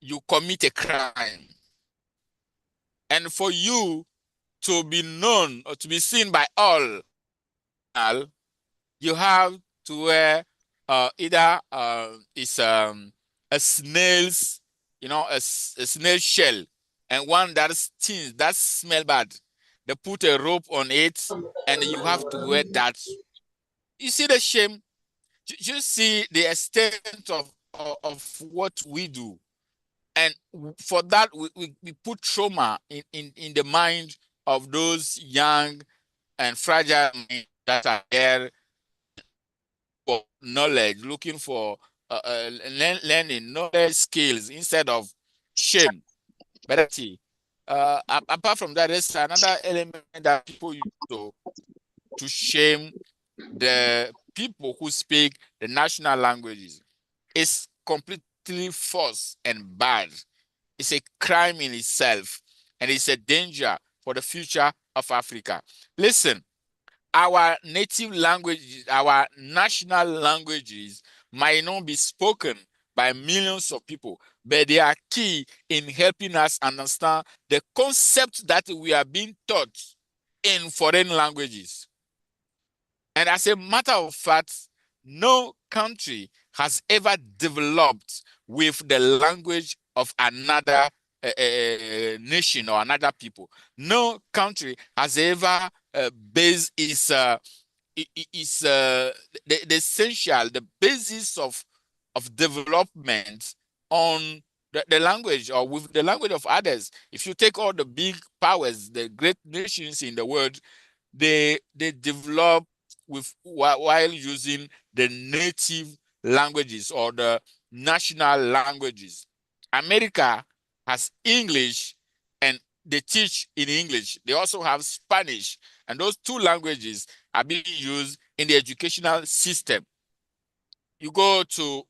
you commit a crime. And for you to be known or to be seen by all, you have to wear either it's a snail's, a snail shell, and one that stings, that smell bad. They put a rope on it, and you have to wear that. You see the shame? You see the extent of what we do. And for that, we put trauma in the mind of those young and fragile that are there for knowledge, looking for learning, knowledge, skills instead of shame. But apart from that, there's another element that people use to shame the people who speak the national languages. It's completely false and bad. It's a crime in itself, and it's a danger for the future of Africa. Listen, our native language, our national languages might not be spoken by millions of people, but they are key in helping us understand the concepts that we are being taught in foreign languages. And as a matter of fact, no country has ever developed with the language of another nation or another people. No country has ever based the essential, the basis of development on the language or with the language of others. If you take all the big powers, the great nations in the world, they develop while using the native languages or the national languages. America has English and they teach in English. They also have Spanish, and those two languages are being used in the educational system. You go to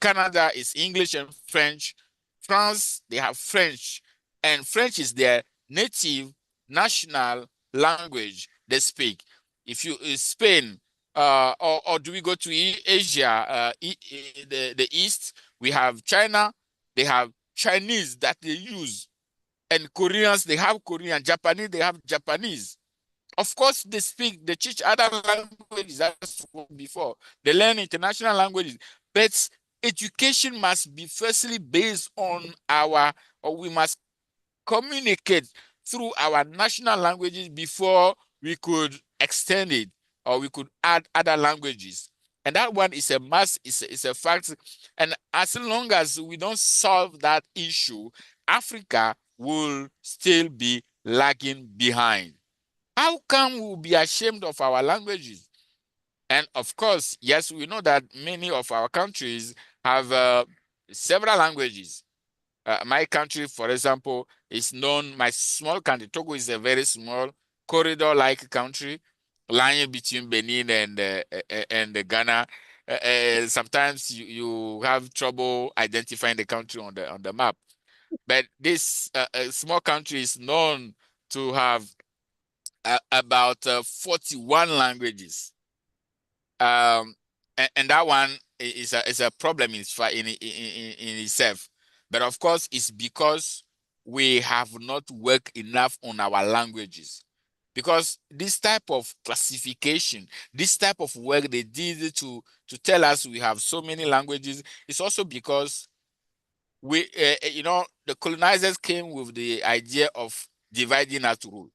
Canada, it's English and French. France, they have French, and French is their native national language they speak. If you Spain, or do we go to Asia, the East, we have China, they have Chinese that they use, and Koreans, they have Korean, Japanese, they have Japanese. Of course, they teach other languages as before. They learn international languages, but education must be firstly based on we must communicate through our national languages before we could extend it or we could add other languages. And that one is a must, it's a fact. And as long as we don't solve that issue, Africa will still be lagging behind. How come we'll be ashamed of our languages? And of course, yes, we know that many of our countries have several languages. My country, for example, is known, my small country, Togo is a very small corridor-like country, lying between Benin and Ghana. Sometimes you have trouble identifying the country on the map. But this small country is known to have about 41 languages. And that one is a problem in itself. But of course, it's because we have not worked enough on our languages. Because this type of classification, this type of work they did to tell us we have so many languages, is also because the colonizers came with the idea of dividing us to rule.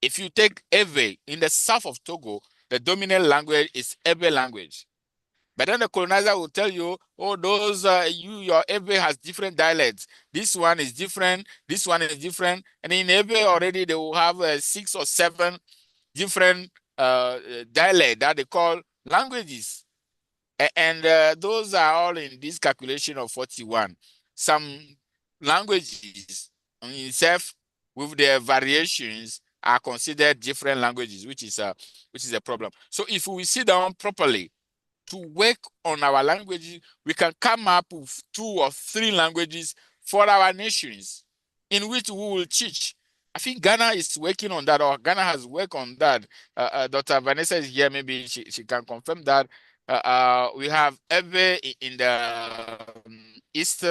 If you take Ewe in the south of Togo, the dominant language is Ewe language. But then the colonizer will tell you, oh, your Ewe has different dialects. This one is different. This one is different. And in Ewe already, they will have 6 or 7 different dialects that they call languages. And those are all in this calculation of 41. Some languages in itself, with their variations, are considered different languages, which is a problem. So if we sit down properly to work on our languages, we can come up with 2 or 3 languages for our nations in which we will teach. I think Ghana is working on that, or Ghana has worked on that. Dr. Vanessa is here, maybe she can confirm that. We have Ewe in the east,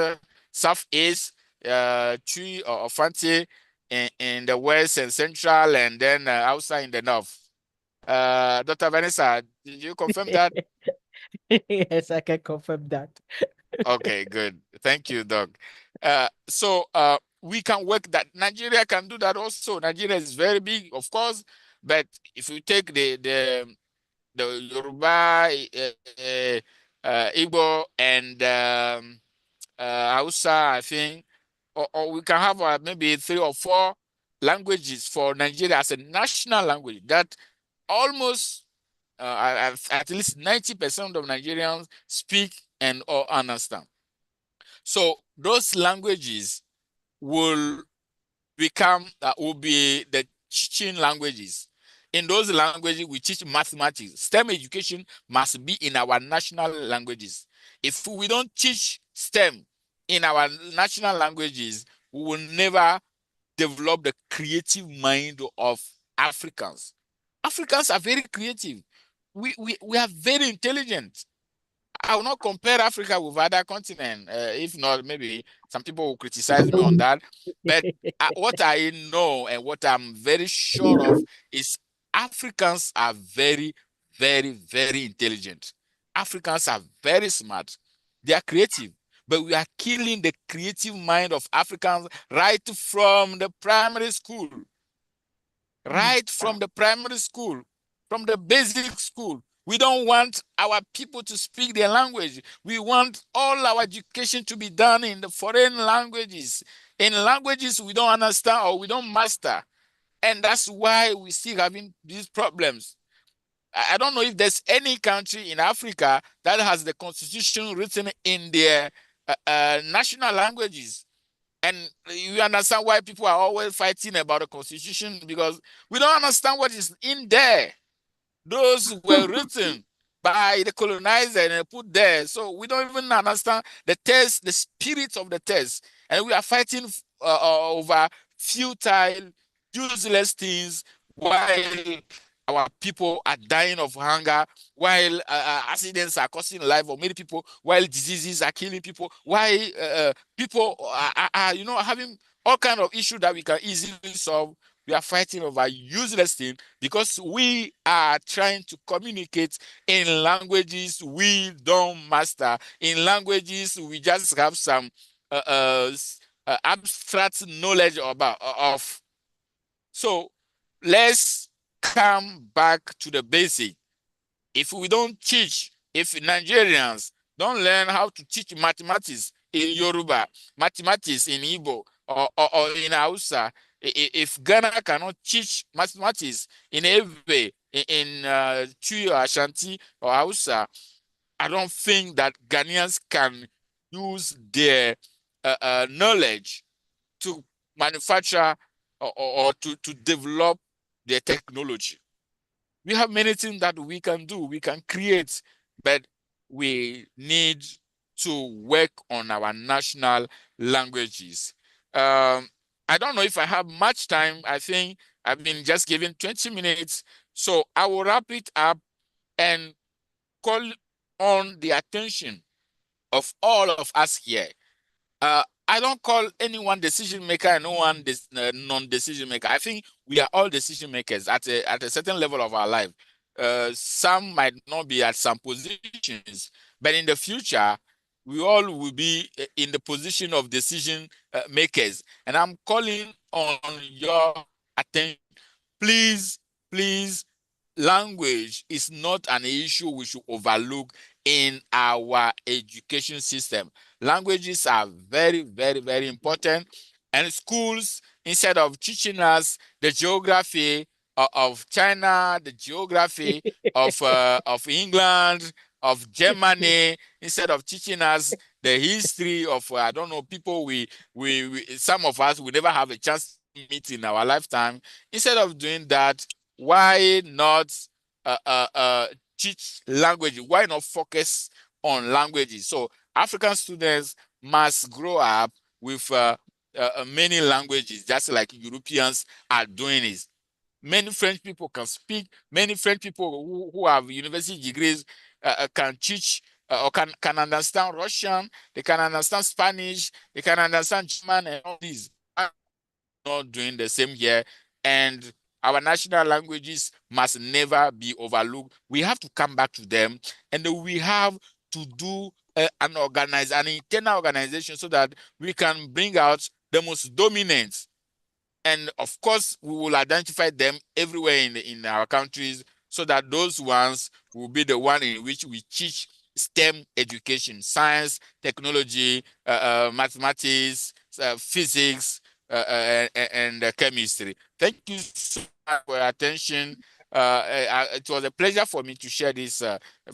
southeast, Twi or Fante in the west and central, and then outside in the north. Dr. Vanessa, did you confirm that? Yes, I can confirm that. Okay, good. Thank you, Doc. So we can work that. Nigeria can do that also. Nigeria is very big, of course, but if you take the Yoruba, Igbo, and Hausa, I think, or we can have maybe 3 or 4 languages for Nigeria as a national language that almost at least 90% of Nigerians speak and or understand. So those languages will be the teaching languages. In those languages, we teach mathematics. STEM education must be in our national languages. If we don't teach STEM in our national languages, we will never develop the creative mind of Africans. Africans are very creative. We are very intelligent. I will not compare Africa with other continents. If not, maybe some people will criticize me on that. But what I know and what I'm very sure of is Africans are very, very, very intelligent. Africans are very smart. They are creative. But we are killing the creative mind of Africans right from the primary school. Right from the primary school, from the basic school. We don't want our people to speak their language. We want all our education to be done in the foreign languages, in languages we don't understand or we don't master. And that's why we still having these problems. I don't know if there's any country in Africa that has the constitution written in their national languages. And you understand why people are always fighting about the constitution, because we don't understand what is in there. Those were written by the colonizer and put there. So we don't even understand the text, the spirit of the text. And we are fighting over futile, useless things while our people are dying of hunger, while accidents are costing life of many people, while diseases are killing people, while people are having all kinds of issues that we can easily solve. We are fighting over useless things because we are trying to communicate in languages we don't master, in languages we just have some abstract knowledge of. So let's come back to the basic. If we don't teach, if Nigerians don't learn how to teach mathematics in Yoruba, mathematics in Igbo, or in Hausa, if Ghana cannot teach mathematics in Ewe, in Twi or Ashanti or Hausa, I don't think that Ghanaians can use their knowledge to manufacture or to develop their technology. We have many things that we can do, we can create, but we need to work on our national languages. I don't know if I have much time. I think I've been just given 20 minutes. So I will wrap it up and call on the attention of all of us here. I don't call anyone decision maker and no one non-decision maker. I think we are all decision makers at a certain level of our life. Some might not be at some positions, but in the future, we all will be in the position of decision makers. And I'm calling on your attention. Please, please, language is not an issue we should overlook in our education system. Languages are very, very, very important. And schools, instead of teaching us the geography of China, the geography of England, of Germany, instead of teaching us the history of, I don't know, people some of us will never have a chance to meet in our lifetime. Instead of doing that, why not teach language? Why not focus on languages? So African students must grow up with many languages, just like Europeans are doing it. Many French people can speak. Many French people who have university degrees can teach or can understand Russian. They can understand Spanish. They can understand German and all these. I'm not doing the same here. And our national languages must never be overlooked. We have to come back to them, and we have to do an internal organization so that we can bring out the most dominant. And of course, we will identify them everywhere in our countries so that those ones will be the one in which we teach STEM education, science, technology, mathematics, physics, and chemistry. Thank you so much for your attention. It was a pleasure for me to share this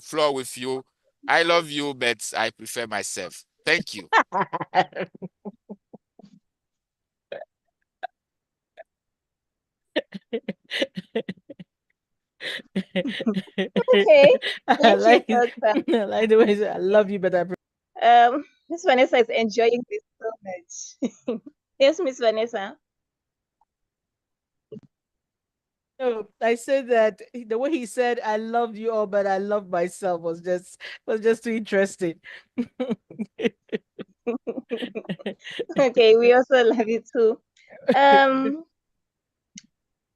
floor with you. I love you, but I prefer myself. Thank you. Okay, thank you, Doctor. I like the way you say, I love you, but I prefer. Miss Vanessa is enjoying this so much. Yes, Miss Vanessa. No, I said that the way he said, "I loved you all, but I love myself," was just too interesting. Okay, we also love you too.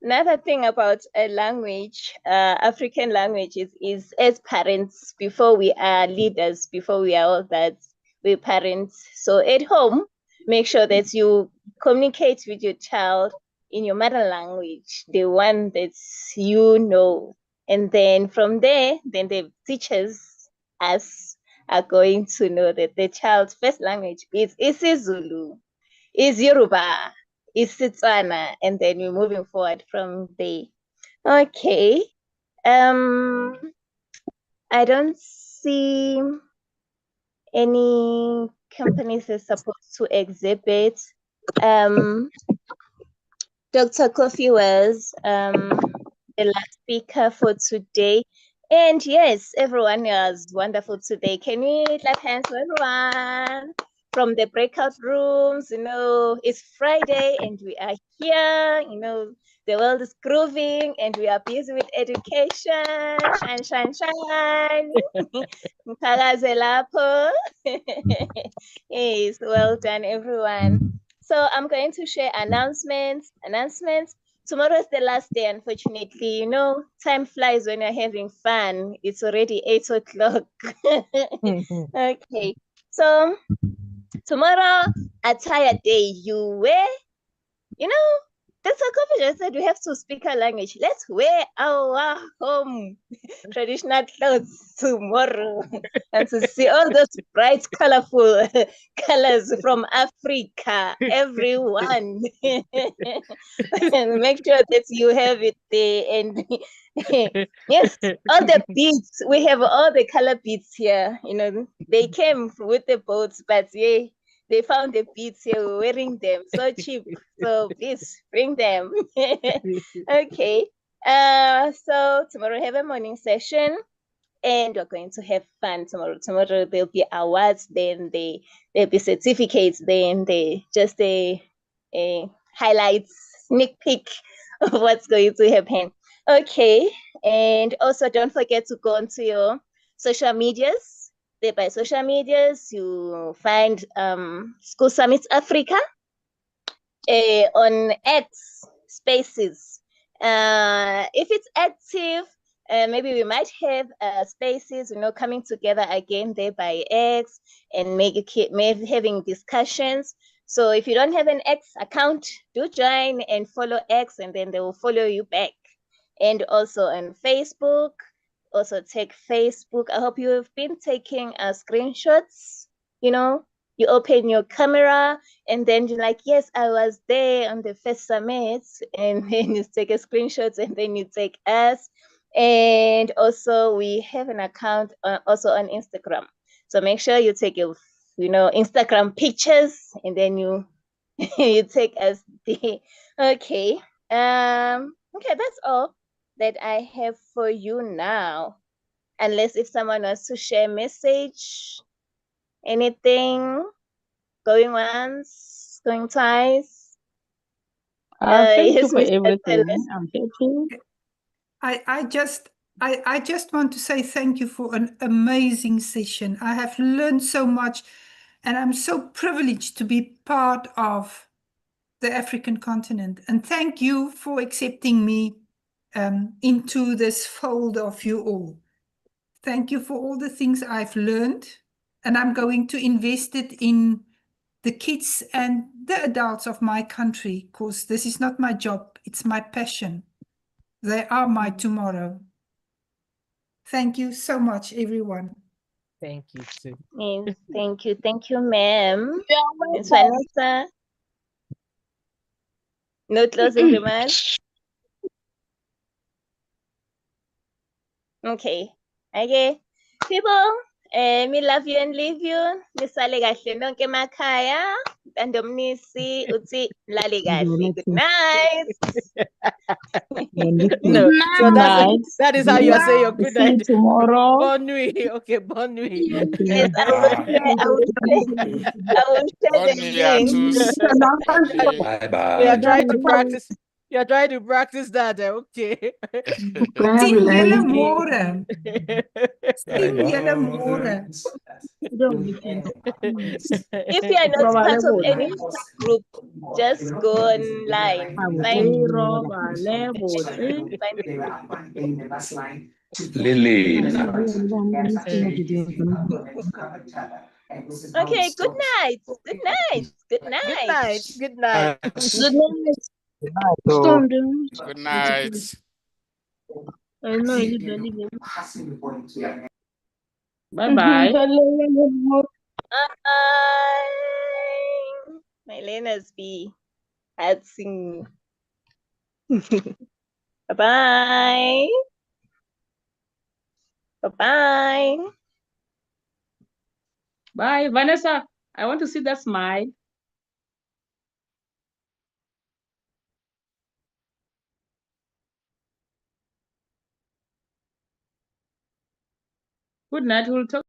Another thing about a language, African languages, is as parents, before we are leaders, before we are all that, we're parents. So at home, make sure that you communicate with your child in your mother language, the one that you know. And then from there, then the teachers, us, are going to know that the child's first language is isiZulu, is Yoruba, is Setswana, and then we're moving forward from there. Okay. I don't see any companies that's supposed to exhibit. Dr. Kofi was the last speaker for today. And yes, everyone was wonderful today. Can we clap hands for everyone? From the breakout rooms, it's Friday and we are here, the world is grooving and we are busy with education. Shine, shine, shine. Yes, well done, everyone. So I'm going to share announcements. Tomorrow is the last day, unfortunately. Time flies when you're having fun. It's already 8 o'clock. Okay, so tomorrow, attire day, you wear, that's a Kofi just said we have to speak our language. Let's wear our home traditional clothes tomorrow and to see all those bright, colorful colors from Africa, everyone. And make sure that you have it there. And yes, all the beads, we have all the color beads here. They came with the boats, but yeah, they found the beads here, we're wearing them, so cheap. So please bring them. Okay. So tomorrow we have a morning session and we're going to have fun tomorrow. Tomorrow there'll be awards, then there'll be certificates, then just a highlights, sneak peek of what's going to happen. Okay. And also don't forget to go onto your social medias. By social medias, you find School Summits Africa on X Spaces. If it's active, maybe we might have spaces, coming together again there by X and maybe having discussions. So if you don't have an X account, do join and follow X, and then they will follow you back. And also on Facebook. Also take Facebook. I hope you have been taking screenshots. You open your camera and then you're like, yes, I was there on the first summit, and then you take a screenshot and then you take us. And also we have an account also on Instagram. So make sure you take your Instagram pictures and then you you take us there. Okay. Okay, that's all that I have for you now. Unless if someone wants to share a message, anything, going once, going twice. Thank you Yes, for Mr. everything. Telles. I'm happy. I just want to say thank you for an amazing session. I have learned so much, and I'm so privileged to be part of the African continent. And thank you for accepting me into this fold of you all. Thank you for all the things I've learned, and I'm going to invest it in the kids and the adults of my country, because this is not my job, it's my passion. They are my tomorrow. Thank you so much, everyone. Thank you too. Yes, thank you. Thank you, ma'am. You're Ms. welcome. Vanessa. No closing remarks? Okay. Okay. People, me love you and leave you. Nisale kahle nonke emakhaya. Ntomnisi uthi lale kahle. Good night. No, so Night. that is how you are saying your good See you night. tomorrow. Bonne nuit. Okay, bonne nuit. Yes, I will share the Bonne nuit à link. tous. We are trying to practice. You're trying to practice that, okay? Sing julle môre. Sing julle môre. If you are not part of any group, just go online. Lily. Okay, good night. Good night. Good night. Good night. Good night. Good night. So, Good night. I know you don't even. Bye-bye. Mylena's B. Had sing. Bye-bye. Bye-bye. Bye, Vanessa. I want to see that smile. Good night. We'll talk.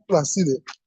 Plus, see there.